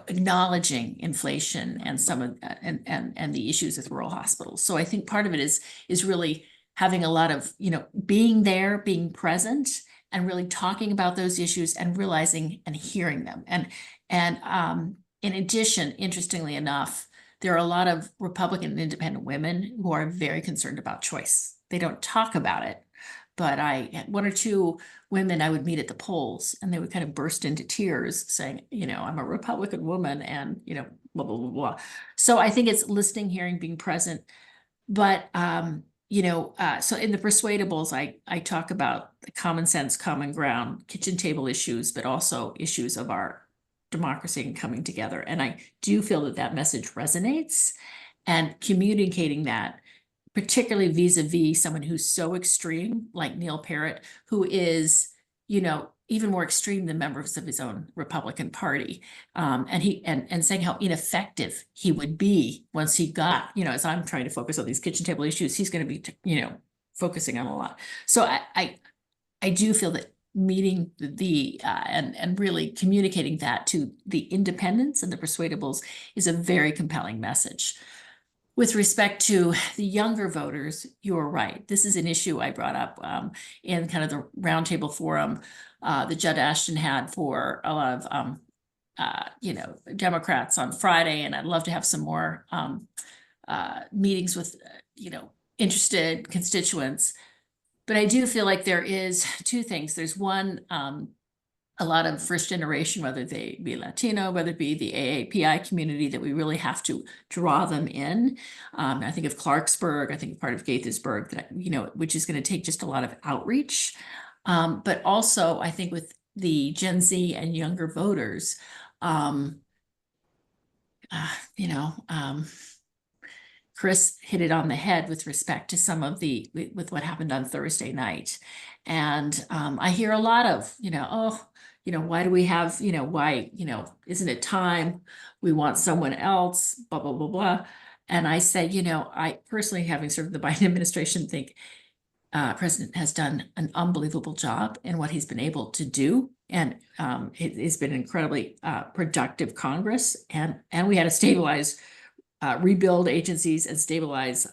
acknowledging inflation and some of and the issues with rural hospitals. So I think part of it is really having a lot of, being there, being present, and really talking about those issues and realizing and hearing them. And in addition, interestingly enough, there are a lot of Republican and independent women who are very concerned about choice. They don't talk about it, but one or two women I would meet at the polls, and they would kind of burst into tears saying, I'm a Republican woman, and, blah, blah, blah, blah. So I think it's listening, hearing, being present. But, so in the persuadables, I talk about the common sense, common ground, kitchen table issues, but also issues of our democracy and coming together. And I do feel that message resonates, and communicating that, particularly vis-a-vis someone who's so extreme, like Neil Parrott, who is, even more extreme than members of his own Republican Party. And saying how ineffective he would be once he got, as I'm trying to focus on these kitchen table issues, he's going to be, focusing on a lot. So I do feel that meeting and really communicating that to the independents and the persuadables is a very compelling message. With respect to the younger voters, you're right. This is an issue I brought up in kind of the roundtable forum that Judd Ashton had for a lot of Democrats on Friday, and I'd love to have some more meetings with interested constituents. But I do feel like there is two things. There's one, a lot of first generation, whether they be Latino, whether it be the AAPI community, that we really have to draw them in. I think of Clarksburg, I think part of Gaithersburg, that, you know, which is going to take just a lot of outreach. But also I think with the Gen Z and younger voters, you know, Chris hit it on the head with respect to some of with what happened on Thursday night. And I hear a lot of, you know, oh, you know, why do we have, you know, why, you know, isn't it time? We want someone else, blah, blah, blah, blah. And I say, you know, I personally, having served the Biden administration, think President has done an unbelievable job in what he's been able to do. And it's been an incredibly productive Congress. And we had to stabilize, rebuild agencies and stabilize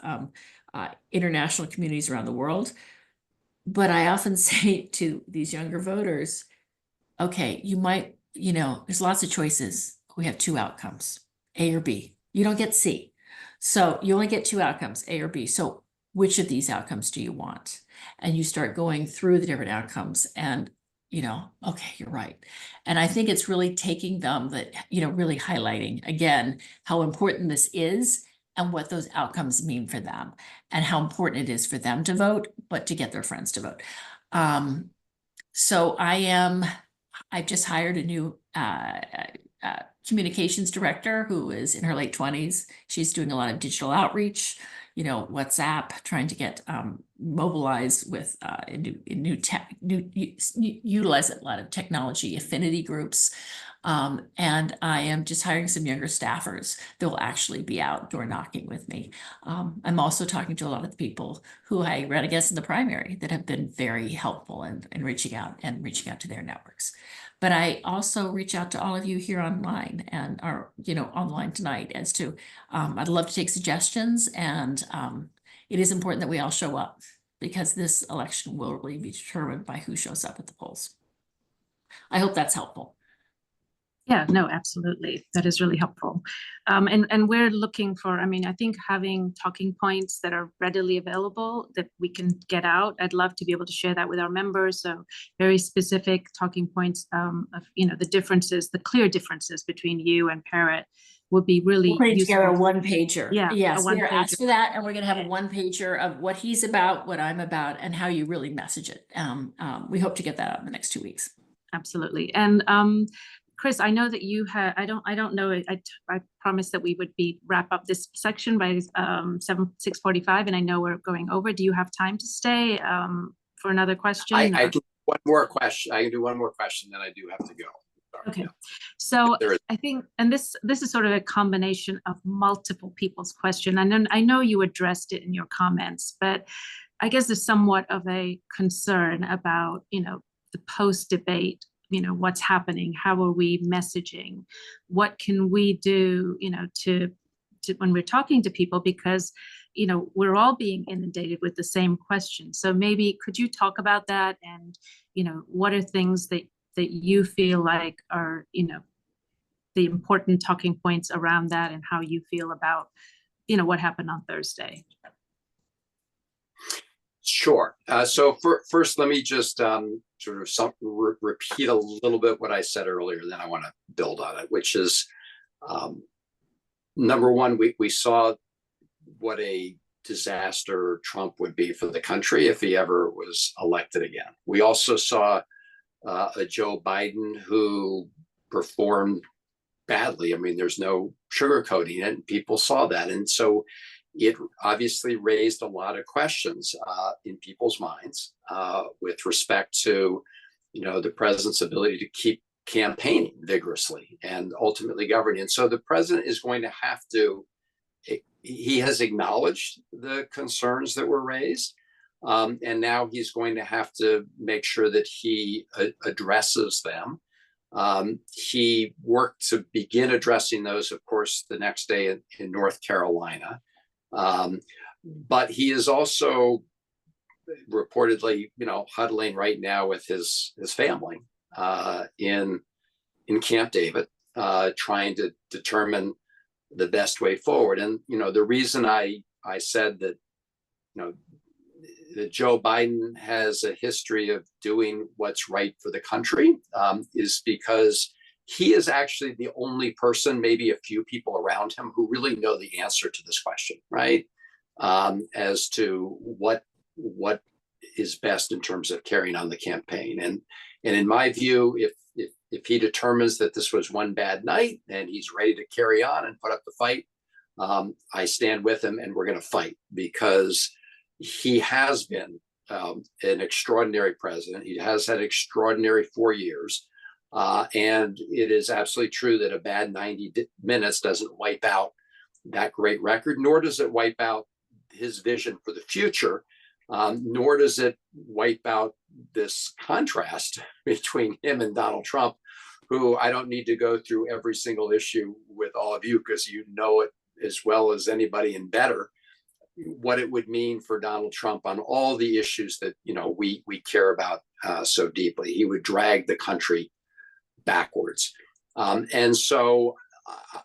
international communities around the world. But I often say to these younger voters, okay, you might, you know, there's lots of choices. We have two outcomes, A or B. You don't get C. So you only get two outcomes, A or B. So which of these outcomes do you want? And you start going through the different outcomes and, you know, okay, you're right. And I think it's really taking them that, you know, really highlighting again, how important this is and what those outcomes mean for them and how important it is for them to vote, but to get their friends to vote. So I've just hired a new communications director who is in her late 20s. She's doing a lot of digital outreach, you know, WhatsApp, trying to get mobilized with utilize a lot of technology affinity groups. And I am just hiring some younger staffers that will actually be out door knocking with me. I'm also talking to a lot of the people who I ran against in the primary that have been very helpful in reaching out to their networks. But I also reach out to all of you here online and are, you know, online tonight as to, I'd love to take suggestions, and it is important that we all show up because this election will really be determined by who shows up at the polls. I hope that's helpful. Yeah, no, absolutely. That is really helpful. And we're looking for, I mean, I think having talking points that are readily available that we can get out, I'd love to be able to share that with our members. So very specific talking points of, you know, the differences, the clear differences between you and Parrott would be really We're putting useful. together a one pager. Yeah, Yes, one we're pager. asked for that, and we're going to have a one pager of what he's about, what I'm about, and how you really message it. We hope to get that out in the next 2 weeks. Absolutely. And Chris, I know that you had, I don't know, I promised that we would wrap up this section by 6:45, and I know we're going over. Do you have time to stay for another question? I can do one more question. I can do one more question, then I do have to go. Sorry. Okay, Yeah. so I think, and this is sort of a combination of multiple people's question. And then I know you addressed it in your comments, but I guess there's somewhat of a concern about, you know, the post-debate, you know, what's happening, how are we messaging, what can we do, you know, to when we're talking to people, because, you know, we're all being inundated with the same question. So maybe could you talk about that, and, you know, what are things that you feel like are, you know, the important talking points around that, and how you feel about, you know, what happened on Thursday? Sure. So first, let me just sort of repeat a little bit what I said earlier, then I want to build on it, which is number one, we saw what a disaster Trump would be for the country if he ever was elected again. We also saw a Joe Biden who performed badly. I mean, there's no sugarcoating it, and people saw that. And so it obviously raised a lot of questions in people's minds with respect to, you know, the president's ability to keep campaigning vigorously and ultimately governing. And so the president is going to have to, he has acknowledged the concerns that were raised. And now he's going to have to make sure that he addresses them. He worked to begin addressing those, of course, the next day in North Carolina. But he is also reportedly, you know, huddling right now with his family in Camp David, trying to determine the best way forward. And, you know, the reason I said that that Joe Biden has a history of doing what's right for the country is because he is actually the only person, maybe a few people around him, who really know the answer to this question, right? As to what is best in terms of carrying on the campaign. And in my view, if he determines that this was one bad night and he's ready to carry on and put up the fight, I stand with him, and we're going to fight, because he has been an extraordinary president. He has had extraordinary 4 years. And it is absolutely true that a bad 90 minutes doesn't wipe out that great record, nor does it wipe out his vision for the future, nor does it wipe out this contrast between him and Donald Trump, who I don't need to go through every single issue with all of you, because you know it as well as anybody and better, what it would mean for Donald Trump on all the issues that we care about so deeply. He would drag the country backwards. And so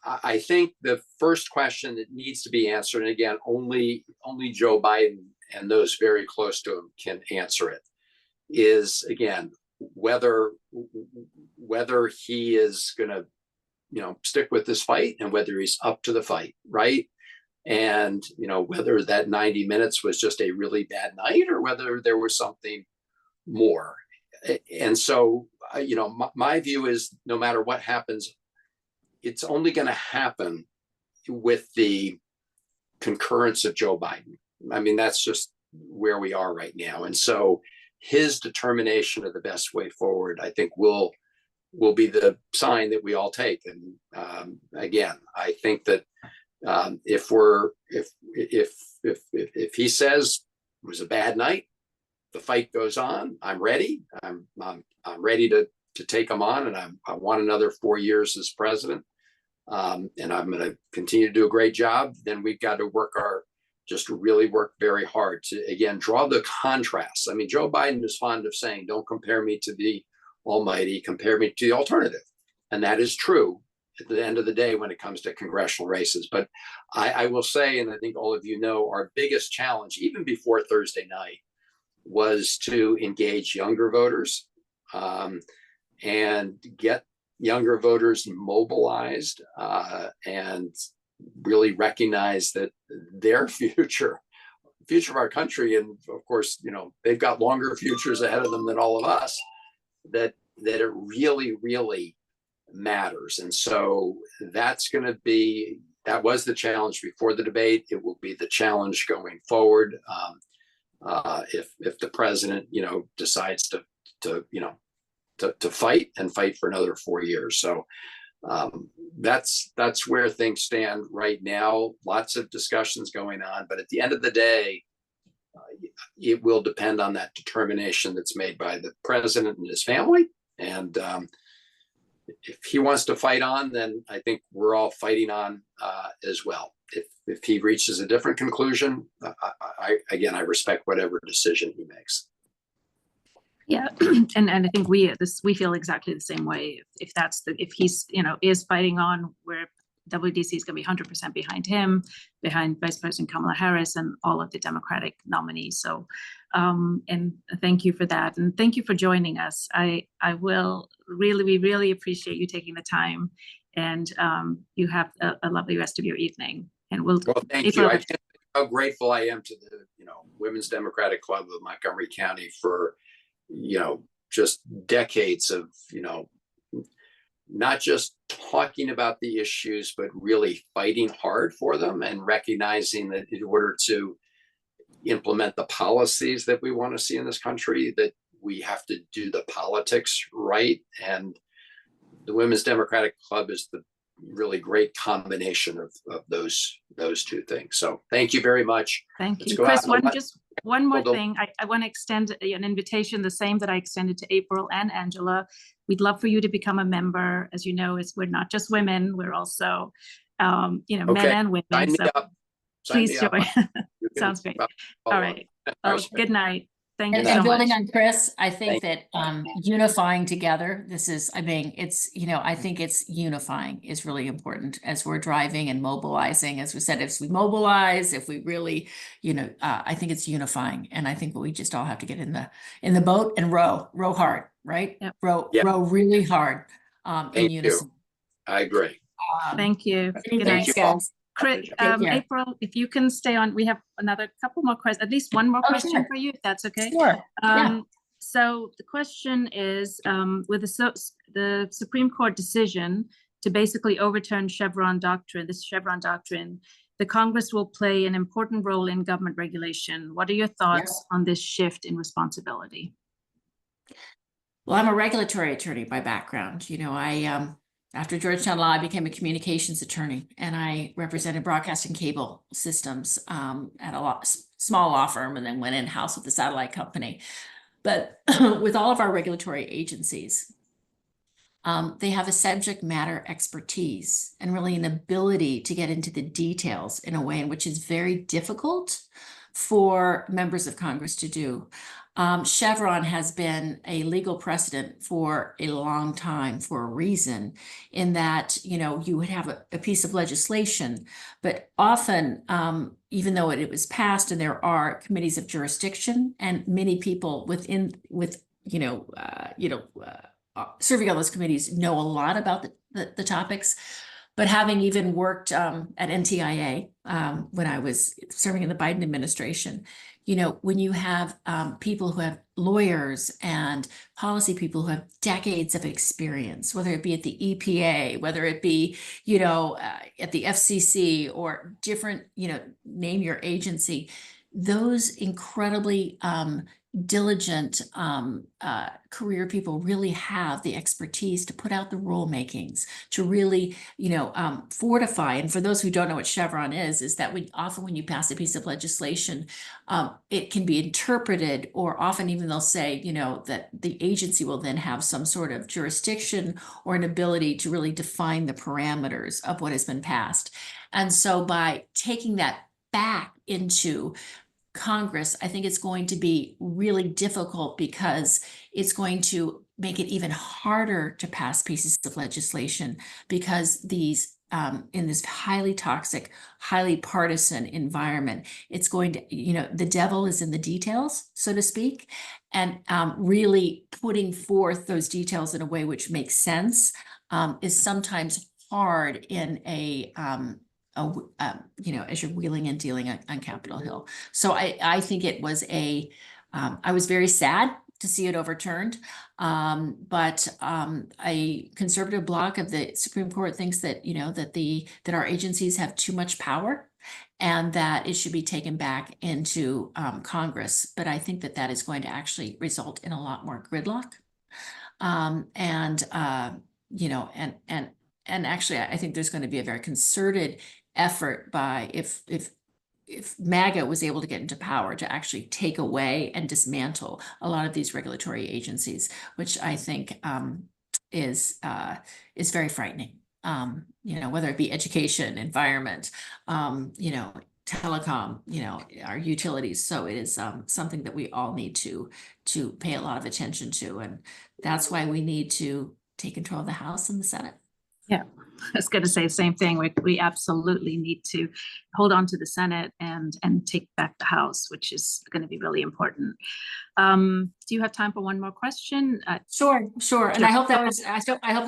I think the first question that needs to be answered, and again, only Joe Biden and those very close to him can answer it, is again, whether he is going to stick with this fight, and whether he's up to the fight, right? And whether that 90 minutes was just a really bad night, or whether there was something more. And so my view is, no matter what happens, it's only going to happen with the concurrence of Joe Biden. I mean, that's just where we are right now. And so his determination of the best way forward, I think, will be the sign that we all take. And again, I think that if he says it was a bad night, the fight goes on, I'm ready. I'm ready to take him on, and I want another 4 years as president. And I'm going to continue to do a great job. Then we've got to really work very hard to, again, draw the contrast. I mean, Joe Biden is fond of saying, don't compare me to the almighty, compare me to the alternative. And that is true at the end of the day when it comes to congressional races. But I will say, and I think all of you know, our biggest challenge, even before Thursday night, was to engage younger voters and get younger voters mobilized and really recognize that their future of our country, and of course, they've got longer futures ahead of them than all of us, that it really, really matters. And so that was the challenge before the debate. It will be the challenge going forward. If the president, decides to fight for another 4 years. So that's where things stand right now. Lots of discussions going on, but at the end of the day, it will depend on that determination that's made by the president and his family. And if he wants to fight on, then I think we're all fighting on as well. If he reaches a different conclusion, I respect whatever decision he makes. Yeah, and I think we feel exactly the same way. If he's is fighting on, where WDC is going to be 100% behind him, behind Vice President Kamala Harris and all of the Democratic nominees. So, and thank you for that, and thank you for joining us. We really appreciate you taking the time, and you have a lovely rest of your evening. And well, thank you. I can't think how grateful I am to the Women's Democratic Club of Montgomery County for just decades of not just talking about the issues, but really fighting hard for them, and recognizing that in order to implement the policies that we want to see in this country, that we have to do the politics right. And the Women's Democratic Club is the really great combination of those two things. So thank you very much. Thank you, Chris. One more thing. I want to extend an invitation, the same that I extended to April and Angela. We'd love for you to become a member. As you know, we're not just women, we're also men and women. Sign me up. Please join. Sounds great. All right. Good night. Thank you And, so and building much. on Chris, I think Thank that unifying together, I mean, it's, I think it's unifying is really important as we're driving and mobilizing. As we said, if we mobilize, if we really, I think it's unifying. And I think we just all have to get in the boat and row hard, right? Yep. Row Yep. really hard in Thank you. unison. I agree. Thank you. Many Good night. thanks, guys. Chris, Take care. April, if you can stay on, we have another couple more questions, at least one more Oh, question sure. for you, if that's okay. Sure. Yeah. So the question is, with the Supreme Court decision to basically overturn Chevron doctrine, the Congress will play an important role in government regulation. What are your thoughts on this shift in responsibility? Well, I'm a regulatory attorney by background. After Georgetown Law, I became a communications attorney, and I represented broadcasting cable systems at a small law firm, and then went in-house with the satellite company. But with all of our regulatory agencies, they have a subject matter expertise and really an ability to get into the details in a way in which is very difficult for members of Congress to do. Chevron has been a legal precedent for a long time for a reason, in that, you would have a piece of legislation, but often, even though it was passed and there are committees of jurisdiction and many people serving on those committees know a lot about the topics. But having even worked at NTIA when I was serving in the Biden administration, when you have people who have lawyers and policy people who have decades of experience, whether it be at the EPA, whether it be, at the FCC or different, name your agency, those incredibly diligent career people really have the expertise to put out the rulemakings, to really, fortify. And for those who don't know what Chevron is that often when you pass a piece of legislation, it can be interpreted, or often even they'll say, that the agency will then have some sort of jurisdiction or an ability to really define the parameters of what has been passed. And so by taking that back into Congress, I think it's going to be really difficult, because it's going to make it even harder to pass pieces of legislation, because these in this highly toxic, highly partisan environment, it's going to, the devil is in the details, so to speak, and really putting forth those details in a way which makes sense is sometimes hard in as you're wheeling and dealing on Capitol Hill. So I think it was I was very sad to see it overturned. But a conservative bloc of the Supreme Court thinks that, that our agencies have too much power and that it should be taken back into Congress. But I think that is going to actually result in a lot more gridlock. And actually, I think there's going to be a very concerted effort by if MAGA was able to get into power to actually take away and dismantle a lot of these regulatory agencies, which I think is very frightening. Whether it be education, environment, telecom, our utilities. So it is something that we all need to pay a lot of attention to, and that's why we need to take control of the House and the Senate. Yeah, I was going to say the same thing. We absolutely need to hold on to the Senate and take back the House, which is going to be really important. Do you have time for one more question? Sure. And I hope that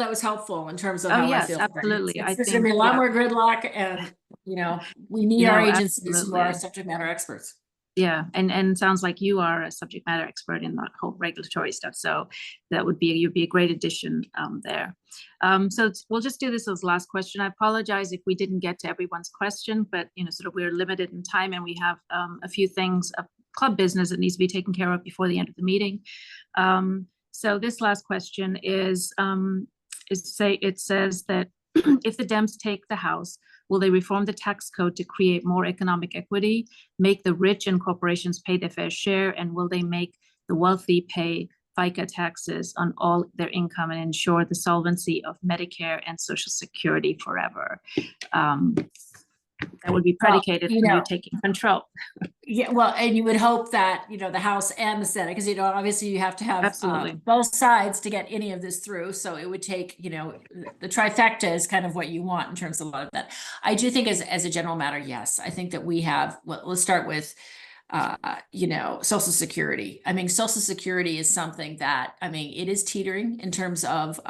was helpful in terms of how I feel. Absolutely. There's going to be a lot more gridlock, and we need our agencies who are subject matter experts. Yeah, and sounds like you are a subject matter expert in that whole regulatory stuff. So that you'd be a great addition there. So we'll just do this as last question. I apologize if we didn't get to everyone's question, but we're limited in time, and we have a few things of club business that needs to be taken care of before the end of the meeting. So this last question is it says that if the Dems take the House, will they reform the tax code to create more economic equity, make the rich and corporations pay their fair share, and will they make the wealthy pay FICA taxes on all their income and ensure the solvency of Medicare and Social Security forever? that would be predicated you on you know, taking control. Yeah, well, and you would hope that, the House and the Senate, because, obviously you have to have Absolutely. both sides to get any of this through. So it would take, the trifecta is kind of what you want in terms of a lot of that. I do think as a general matter, yes, I think that we have, well, let's start with, Social Security. I mean, Social Security is something that, it is teetering in terms of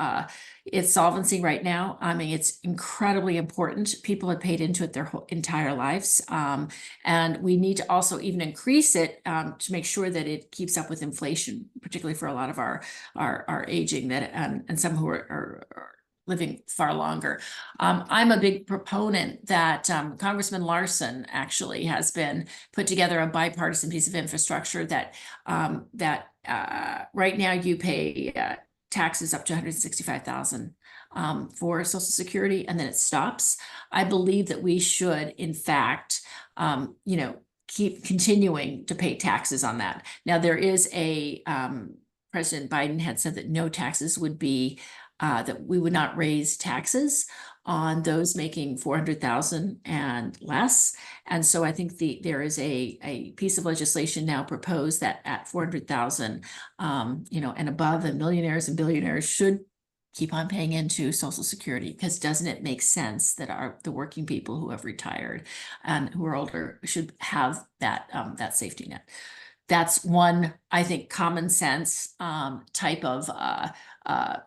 its solvency right now. I mean, it's incredibly important. People have paid into it their whole entire lives. And we need to also even increase it to make sure that it keeps up with inflation, particularly for a lot of our aging that and some who are living far longer. I'm a big proponent that Congressman Larson actually has been put together a bipartisan piece of infrastructure that right now you pay taxes up to $165,000 for Social Security, and then it stops. I believe that we should, in fact, keep continuing to pay taxes on that. Now, there is President Biden had said that no taxes would be that we would not raise taxes on those making 400,000 and less. And so I think there is a piece of legislation now proposed that at 400,000, and above, and millionaires and billionaires should keep on paying into Social Security, because doesn't it make sense that the working people who have retired and who are older should have that safety net? That's one, I think, common sense type of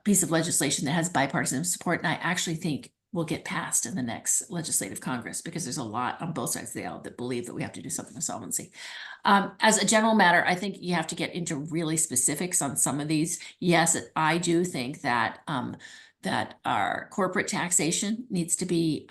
piece of legislation that has bipartisan support, and I actually think will get passed in the next legislative Congress, because there's a lot on both sides of the aisle that believe that we have to do something with solvency. As a general matter, I think you have to get into really specifics on some of these. Yes, I do think that that our corporate taxation needs to be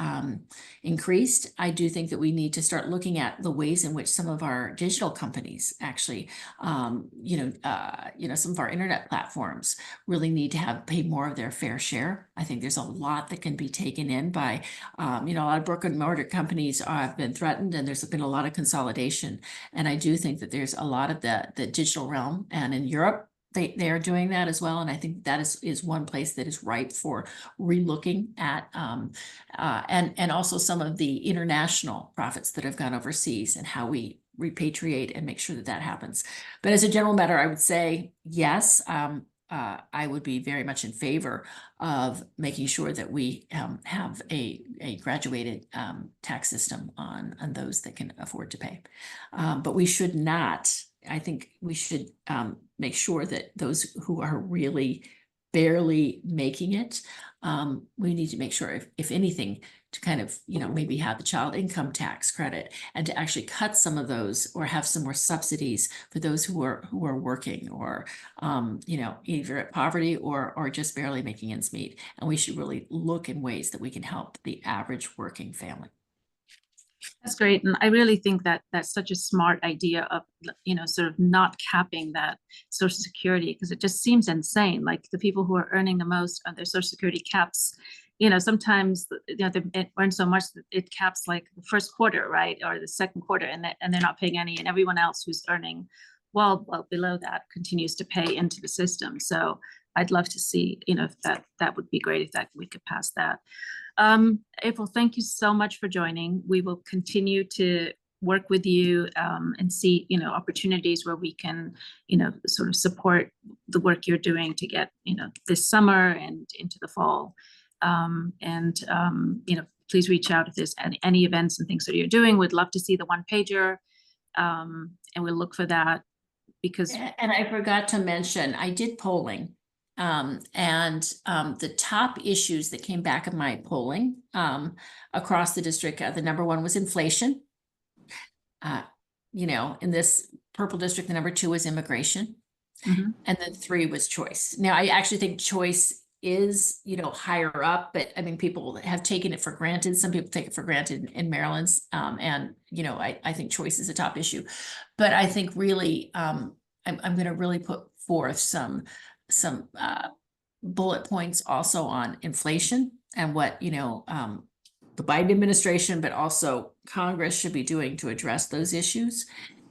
increased. I do think that we need to start looking at the ways in which some of our digital companies actually, some of our internet platforms really need to pay more of their fair share. I think there's a lot that can be taken in by, a lot of brick and mortar companies have been threatened, and there's been a lot of consolidation. And I do think that there's a lot of the digital realm, and in Europe, they are doing that as well. And I think that is one place that is ripe for relooking at, and also some of the international profits that have gone overseas and how we repatriate and make sure that happens. But as a general matter, I would say, yes, I would be very much in favor of making sure that we have a graduated tax system on those that can afford to pay. But we should not, I think we should make sure that those who are really barely making it, we need to make sure, if anything, to kind of, maybe have the child income tax credit, and to actually cut some of those, or have some more subsidies for those who are working, or, either at poverty or just barely making ends meet. And we should really look in ways that we can help the average working family. That's great. And I really think that that's such a smart idea of, sort of not capping that Social Security, because it just seems insane. Like the people who are earning the most on their Social Security caps, sometimes, they earn so much that it caps like the first quarter, right? Or the second quarter, and they're not paying any, and everyone else who's earning well below that continues to pay into the system. So I'd love to see, that would be great if we could pass that. April, thank you so much for joining. We will continue to work with you and see, opportunities where we can, sort of support the work you're doing to get, this summer and into the fall. Please reach out if there's any events and things that you're doing. We'd love to see the one pager, and we'll look for that, because. And I forgot to mention, I did polling. The top issues that came back in my polling across the district, the number one was inflation. In this purple district, the number two was immigration. Mm-hmm. And then 3 was choice. Now, I actually think choice is, higher up, but I mean, people have taken it for granted. Some people take it for granted in Maryland's. I think choice is a top issue, but I think really, I'm going to really put forth some bullet points also on inflation and what, the Biden administration, but also Congress should be doing to address those issues.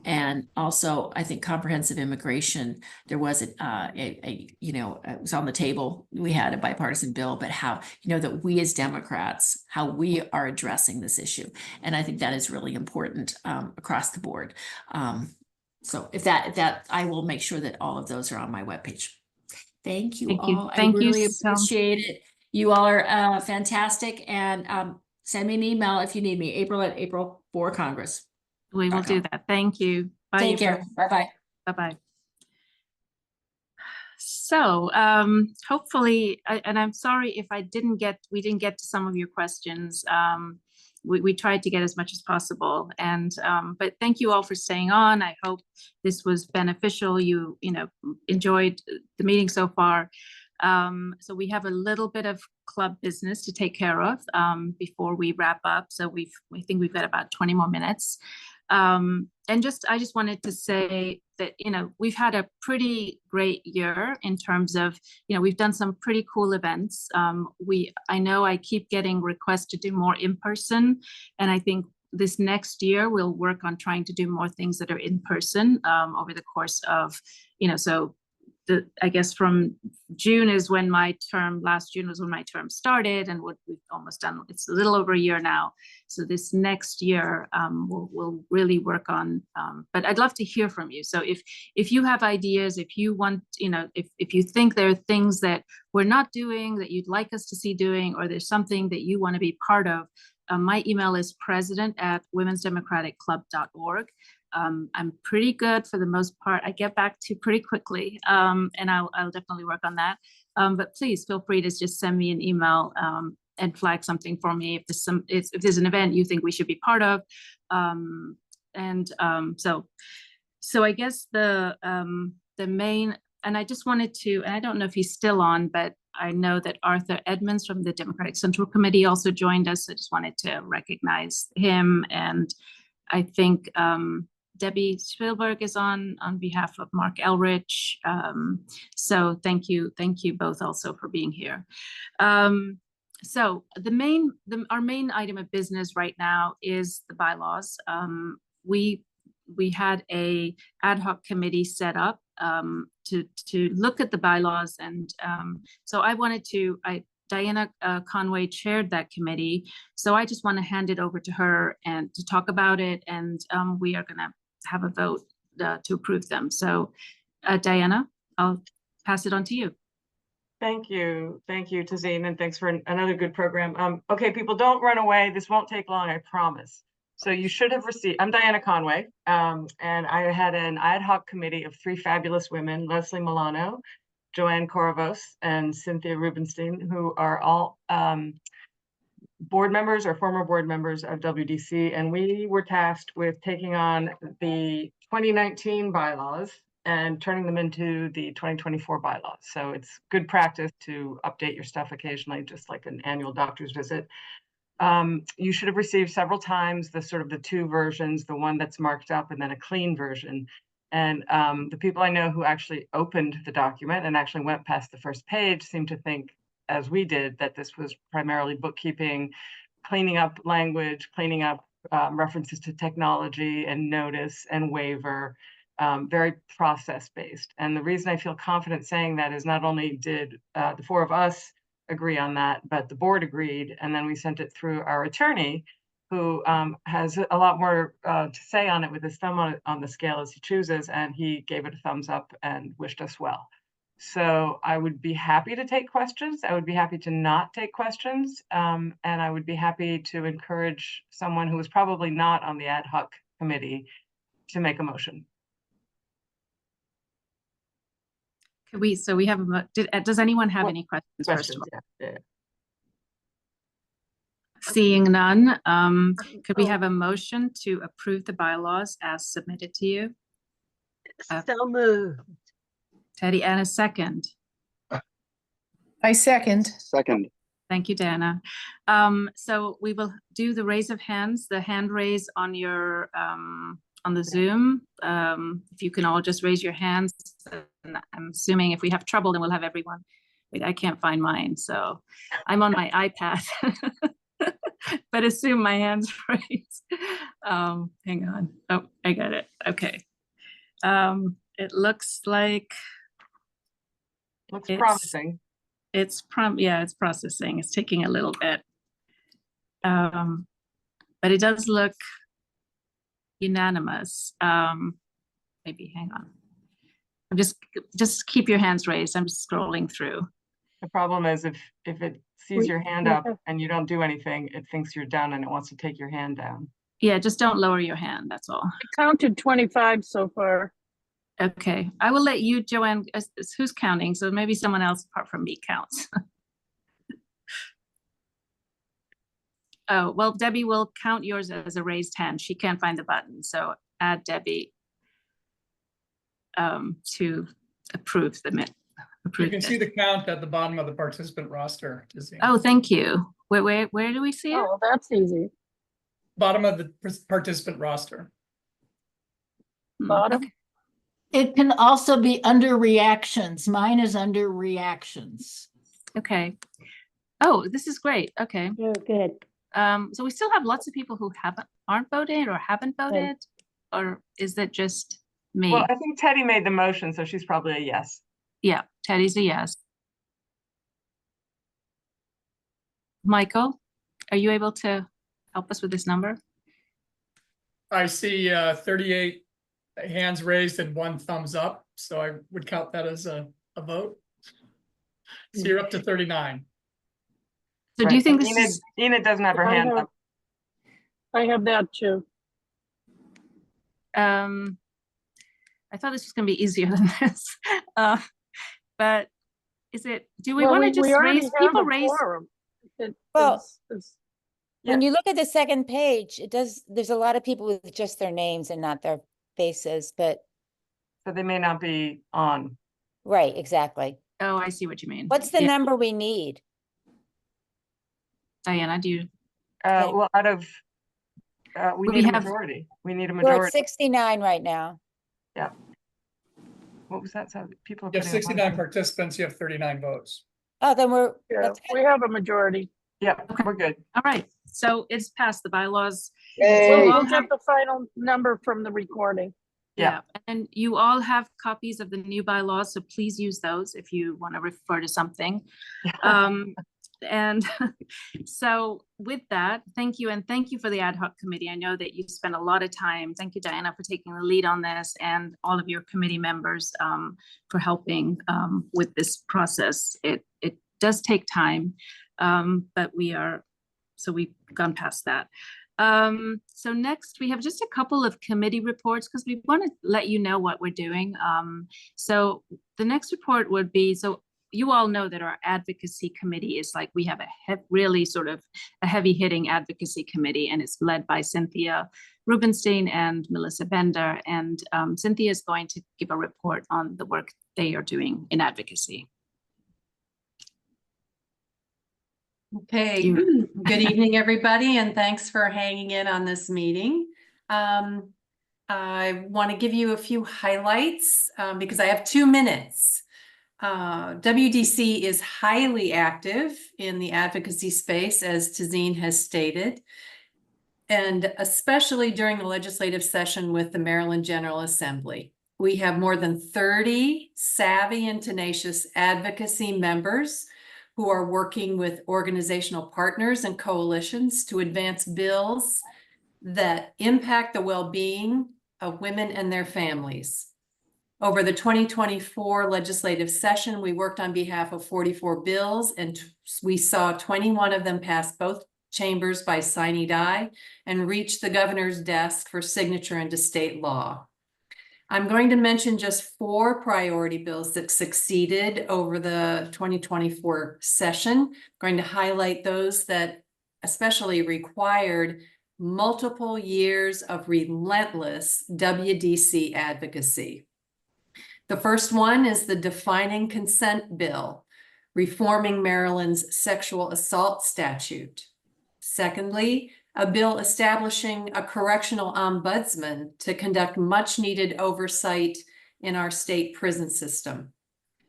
And also, I think comprehensive immigration, there was it was on the table. We had a bipartisan bill, but how, that we as Democrats, how we are addressing this issue. And I think that is really important across the board. So if that, I will make sure that all of those are on my webpage. Thank you Thank you. all. Thank I you really so- appreciate it. You all are fantastic. And send me an email if you need me. April for Congress. We will do that. Thank you. Bye. Take care. Bye-bye. Bye-bye. So hopefully, and I'm sorry if we didn't get to some of your questions. We tried to get as much as possible, and but thank you all for staying on. I hope this was beneficial. You enjoyed the meeting so far. So we have a little bit of club business to take care of before we wrap up. So we think we've got about 20 more minutes. And I just wanted to say that, we've had a pretty great year in terms of, we've done some pretty cool events. I know I keep getting requests to do more in person, and I think this next year we'll work on trying to do more things that are in person over the course of, so I guess from June is when last June was when my term started, and what we've almost done, it's a little over a year now. So this next year, we'll really work on, but I'd love to hear from you. So if you have ideas, if you want, if you think there are things that we're not doing that you'd like us to see doing, or there's something that you want to be part of, my email is president@womensdemocratic.club.org. I'm pretty good for the most part. I get back to you pretty quickly, and I'll definitely work on that. But please feel free to just send me an email and flag something for me if there's an event you think we should be part of. So I guess the main, and I just wanted to, and I don't know if he's still on, but I know that Arthur Edmonds from the Democratic Central Committee also joined us. So I just wanted to recognize him. And I think Debbie Spielberg is on behalf of Mark Elrich. So thank you both also for being here. So our main item of business right now is the bylaws. We had a ad hoc committee set up to look at the bylaws, and so Diana Conway chaired that committee. So I just want to hand it over to her and to talk about it. And we are going to have a vote to approve them. So Diana, I'll pass it on to you. Thank you, Tazeen, and thanks for another good program. Okay, people, don't run away. This won't take long, I promise. So you should have received, I'm Diana Conway, and I had an ad hoc committee of 3 fabulous women, Leslie Milano, Joanne Korovos, and Cynthia Rubenstein, who are all board members or former board members of WDC. And we were tasked with taking on the 2019 bylaws and turning them into the 2024 bylaws. So it's good practice to update your stuff occasionally, just like an annual doctor's visit. You should have received several times the 2 versions, the one that's marked up and then a clean version. And the people I know who actually opened the document and actually went past the first page seem to think, as we did, that this was primarily bookkeeping, cleaning up language, cleaning up references to technology and notice and waiver, very process-based. And the reason I feel confident saying that is not only did the 4 of us agree on that, but the board agreed, and then we sent it through our attorney, who has a lot more to say on it with his thumb on the scale as he chooses, and he gave it a thumbs up and wished us well. So I would be happy to take questions. I would be happy to not take questions, and I would be happy to encourage someone who is probably not on the ad hoc committee to make a motion. So we have does anyone have any questions? First of all? Yeah. Seeing none, could we have a motion to approve the bylaws as submitted to you? So moved. Teddy, and a second. I second. Second. Thank you, Dana. So we will do the raise of hands, the hand raise on your on the Zoom. If you can all just raise your hands. And I'm assuming if we have trouble, then we'll have everyone. Wait, I can't find mine, so I'm on my iPad. But assume my hand's raised. Hang on. Oh, I got it. Okay. It looks like Looks It's- promising. it's processing. It's taking a little bit. But it does look unanimous. Maybe hang on. I'm just keep your hands raised. I'm just scrolling through. The problem is if it sees your hand up and you don't do anything, it thinks you're done and it wants to take your hand down. Yeah, just don't lower your hand. That's all. I counted 25 so far. Okay, I will let you, Joanne, who's counting? So maybe someone else apart from me counts. Oh, well, Debbie will count yours as a raised hand. She can't find the button, so add Debbie to approve the You can see the count at the bottom of the participant roster. Oh, thank you. Where do we see it? Oh, that's easy. Bottom of the participant roster. Bottom. Okay. It can also be under reactions. Mine is under reactions. Okay. Oh, this is great. Okay. Oh, good. So we still have lots of people who aren't voted or haven't voted, or is it just me? Well, I think Teddy made the motion, so she's probably a yes. Yeah, Teddy's a yes. Michael, are you able to help us with this number? I see 38 hands raised and 1 thumbs up, so I would count that as a vote. So you're up to 39. So do you Right, think and this is, Enid doesn't have her hand up. I have that too. I thought this was gonna be easier than this. But is it, do we Well, want to just already raise, have people a raise? quorum. Well, It's- When you look at the second page, there's a lot of people with just their names and not their faces, but So they may not be on. right, exactly. Oh, I see what you mean. What's the Yeah. number we need? Diana, do you, Okay. Well, out of, we We need a have- majority. We need a We're at majority. 69 right now. What was that? So people are You have putting up 69 on- participants, you have 39 votes. Oh, then Yeah, that's we have a majority. Yeah, Okay. we're good. all right, so it's passed the bylaws. We'll you all get have- the final number from the recording. Yeah. And you all have copies of the new bylaws, so please use those if you want to refer to something. And so with that, thank you. And thank you for the ad hoc committee. I know that you spent a lot of time. Thank you, Diana, for taking the lead on this, and all of your committee members for helping with this process. It does take time, but we've gone past that. So next we have just a couple of committee reports because we want to let you know what we're doing. So the next report would be, so you all know that our advocacy committee is like, we have really sort of a heavy hitting advocacy committee, and it's led by Cynthia Rubenstein and Melissa Bender. And Cynthia is going to give a report on the work they are doing in advocacy. Okay, You- good evening, everybody, and thanks for hanging in on this meeting. I want to give you a few highlights because I have 2 minutes. WDC is highly active in the advocacy space, as Tazeen has stated, and especially during the legislative session with the Maryland General Assembly. We have more than 30 savvy and tenacious advocacy members who are working with organizational partners and coalitions to advance bills that impact the well-being of women and their families. Over the 2024 legislative session, we worked on behalf of 44 bills, and we saw 21 of them pass both chambers by sine die and reach the governor's desk for signature into state law. I'm going to mention just 4 priority bills that succeeded over the 2024 session. I'm going to highlight those that especially required multiple years of relentless WDC advocacy. The first one is the Defining Consent Bill, reforming Maryland's sexual assault statute. Secondly, a bill establishing a correctional ombudsman to conduct much needed oversight in our state prison system.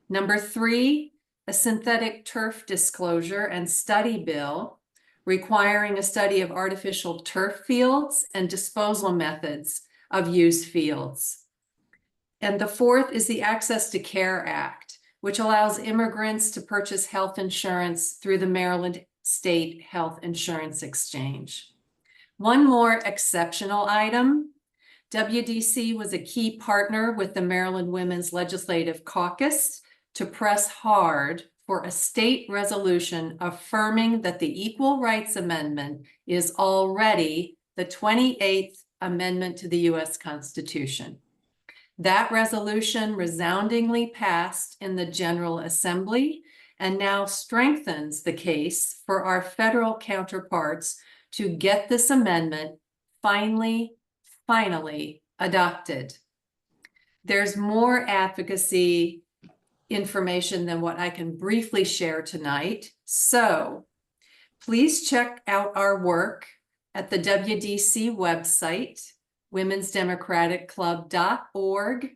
Number 3, a synthetic turf disclosure and study bill requiring a study of artificial turf fields and disposal methods of used fields. And the fourth is the Access to Care Act, which allows immigrants to purchase health insurance through the Maryland State Health Insurance Exchange. One more exceptional item. WDC was a key partner with the Maryland Women's Legislative Caucus to press hard for a state resolution affirming that the Equal Rights Amendment is already the 28th Amendment to the U.S. Constitution. That resolution resoundingly passed in the General Assembly and now strengthens the case for our federal counterparts to get this amendment finally adopted. There's more advocacy information than what I can briefly share tonight. So please check out our work at the WDC website, womensdemocraticclub.org,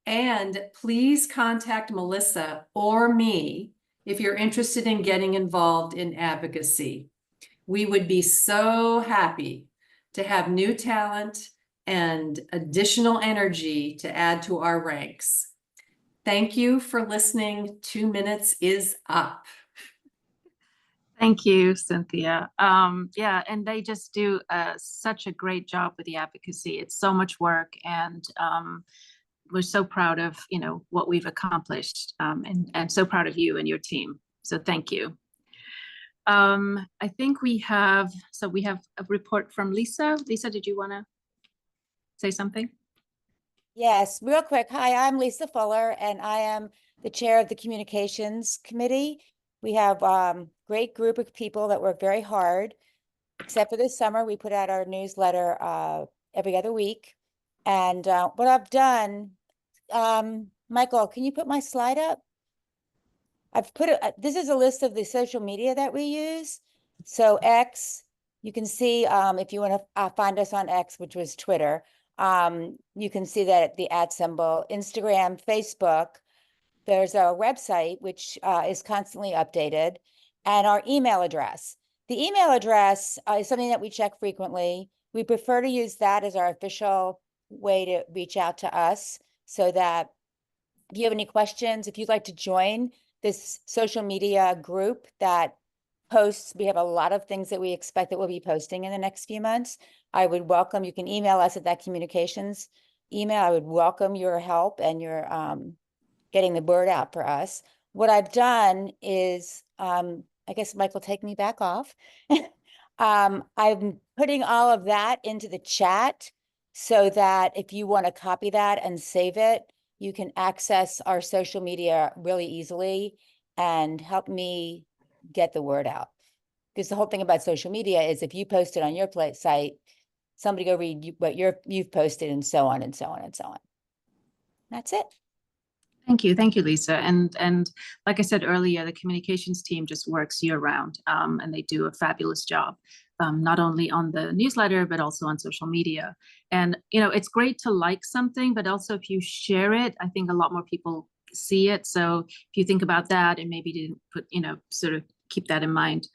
and please contact Melissa or me if you're interested in getting involved in advocacy. We would be so happy to have new talent and additional energy to add to our ranks. Thank you for listening. 2 minutes is up. Thank you, Cynthia. Yeah, and they just do such a great job with the advocacy. It's so much work, and we're so proud of what we've accomplished, and so proud of you and your team. So thank you. I think we have a report from Lisa. Lisa, did you want to say something? Yes, real quick. Hi, I'm Lisa Fuller, and I am the chair of the Communications Committee. We have great group of people that work very hard. Except for this summer, we put out our newsletter every other week. And what I've done, Michael, can you put my slide up? I've put this is a list of the social media that we use. So X, you can see if you want to find us on X, which was Twitter, you can see that the @ symbol, Instagram, Facebook. There's our website, which is constantly updated, and our email address. The email address is something that we check frequently. We prefer to use that as our official way to reach out to us, so that if you have any questions, if you'd like to join this social media group that posts, we have a lot of things that we expect that we'll be posting in the next few months. I would welcome, you can email us at that communications email. I would welcome your help and your getting the word out for us. What I've done is, I guess Michael, take me back off. I'm putting all of that into the chat so that if you want to copy that and save it, you can access our social media really easily and help me get the word out. Because the whole thing about social media is if you post it on your site, somebody go read what you've posted, and so on and so on and so on. That's it. Thank you, Lisa. And like I said earlier, the communications team just works year round, and they do a fabulous job, not only on the newsletter but also on social media. And it's great to like something, but also if you share it, I think a lot more people see it. So if you think about that, and maybe didn't put sort of keep that in mind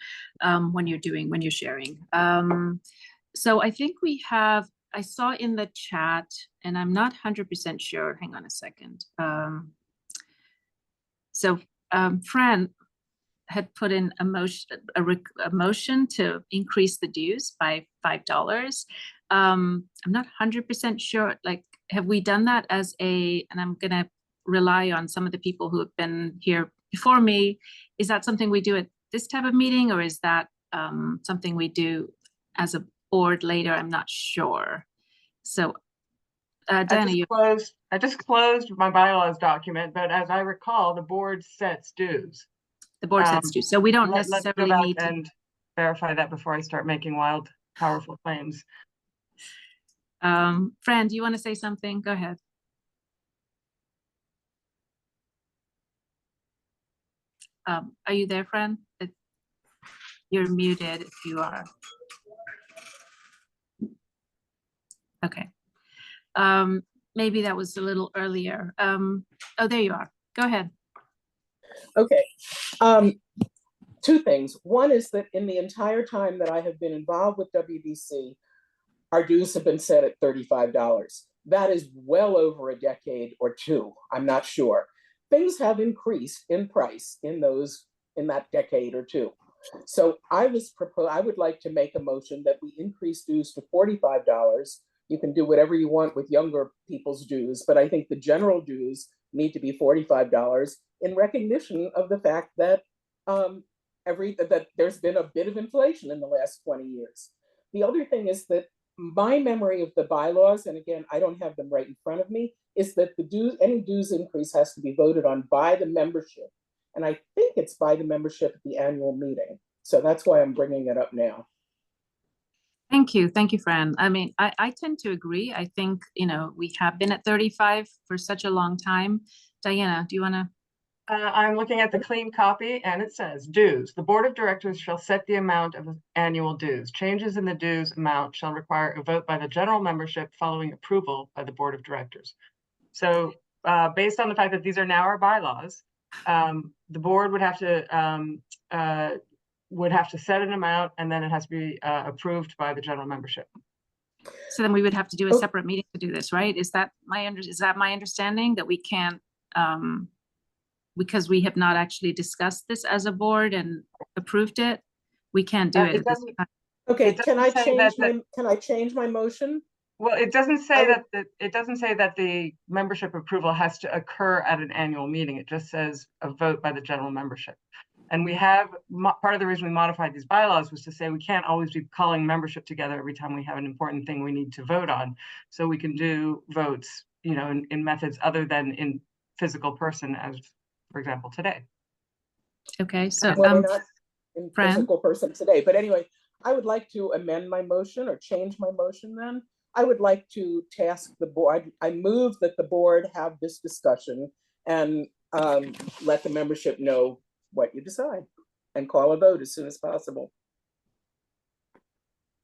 when you're sharing. So I think we have. I saw in the chat, and I'm not 100% sure. Hang on a second. So Fran had put in a motion to increase the dues by $5. I'm not 100% sure. Like, have we done that as and I'm going to rely on some of the people who have been here before me. Is that something we do at this type of meeting, or is that something we do as a board later? I'm not sure. So Dana, I just closed my bylaws document, but as I recall, the board sets dues. The board sets dues, so we don't Let's necessarily go back need to and verify that before I start making wild, powerful claims. Fran, do you want to say something? Go ahead. Are you there, Fran? You're muted if you are. Okay. Maybe that was a little earlier. Oh, there you are. Go ahead. Okay. Two things. One is that in the entire time that I have been involved with WDC, our dues have been set at $35. That is well over a decade or two. I'm not sure. Things have increased in price in that decade or two. So I would like to make a motion that we increase dues to $45. You can do whatever you want with younger people's dues, but I think the general dues need to be $45 in recognition of the fact that that there's been a bit of inflation in the last 20 years. The other thing is that my memory of the bylaws, and again, I don't have them right in front of me, is that any dues increase has to be voted on by the membership. And I think it's by the membership at the annual meeting. So that's why I'm bringing it up now. Thank you, Fran. I mean, I tend to agree. I think, we have been at 35 for such a long time. Diana, do you want to? I'm looking at the clean copy and it says dues. The board of directors shall set the amount of annual dues. Changes in the dues amount shall require a vote by the general membership following approval by the board of directors. So based on the fact that these are now our bylaws, the board would have to set an amount, and then it has to be approved by the general membership. So then we would have to do a separate meeting to do this, right? Is that my understanding, that we can't, because we have not actually discussed this as a board and approved it, we can't do it at this time. Okay, can I change my motion? Well, it doesn't say that the membership approval has to occur at an annual meeting. It just says a vote by the general membership. And we have, part of the reason we modified these bylaws was to say we can't always be calling membership together every time we have an important thing we need to vote on. So we can do votes, in methods other than in physical person, as for example, today. Okay, so we're not in physical person today, but anyway, I would like to amend my motion or change my motion then. I would like to task the board. I move that the board have this discussion and let the membership know what you decide and call a vote as soon as possible.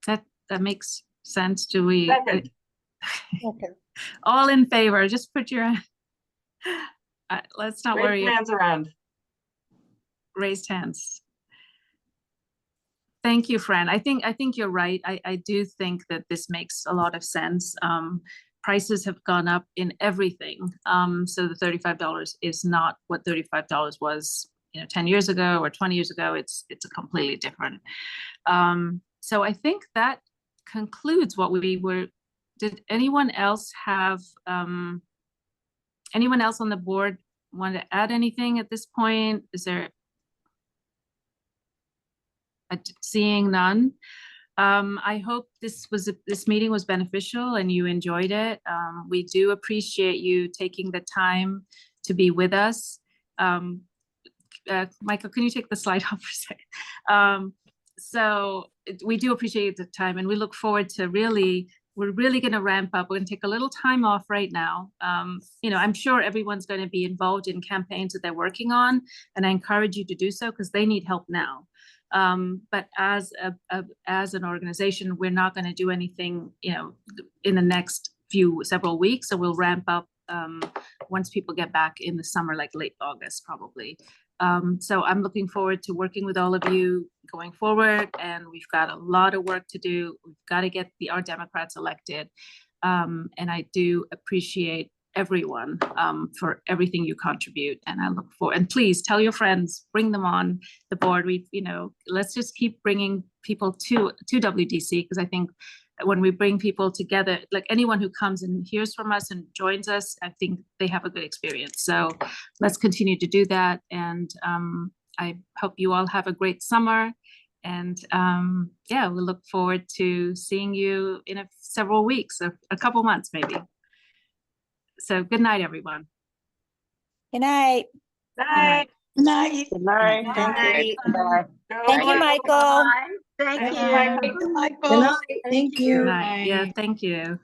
That makes sense. Do we? Second. Okay. All in favor, just put your, let's not worry. Raise hands around. Raised hands. Thank you, Fran. I think you're right. I do think that this makes a lot of sense. Prices have gone up in everything. So the $35 is not what $35 was, 10 years ago or 20 years ago. It's a completely different. So I think that concludes what we were. Did anyone else have, anyone else on the board want to add anything at this point? Is there? Seeing none. I hope this meeting was beneficial and you enjoyed it. We do appreciate you taking the time to be with us. Michael, can you take the slide off for a second? So we do appreciate the time, and we look forward to we're really going to ramp up. We're going to take a little time off right now. I'm sure everyone's going to be involved in campaigns that they're working on, and I encourage you to do so because they need help now. But as an organization, we're not going to do anything, in the next several weeks. So we'll ramp up once people get back in the summer, like late August, probably. So I'm looking forward to working with all of you going forward, and we've got a lot of work to do. We've got to get our Democrats elected. And I do appreciate everyone for everything you contribute, and I look forward. And please tell your friends, bring them on the board. Let's just keep bringing people to WDC, because I think when we bring people together, like anyone who comes and hears from us and joins us, I think they have a good experience. So let's continue to do that. And I hope you all have a great summer. And we look forward to seeing you in several weeks, or a couple months maybe. So good night, everyone. Good night. Night. Good night. Good night. Thank you. Thank you, Michael. Thank Thank you. you, Michael. Good night. Thank you. Good night. Yeah, thank you.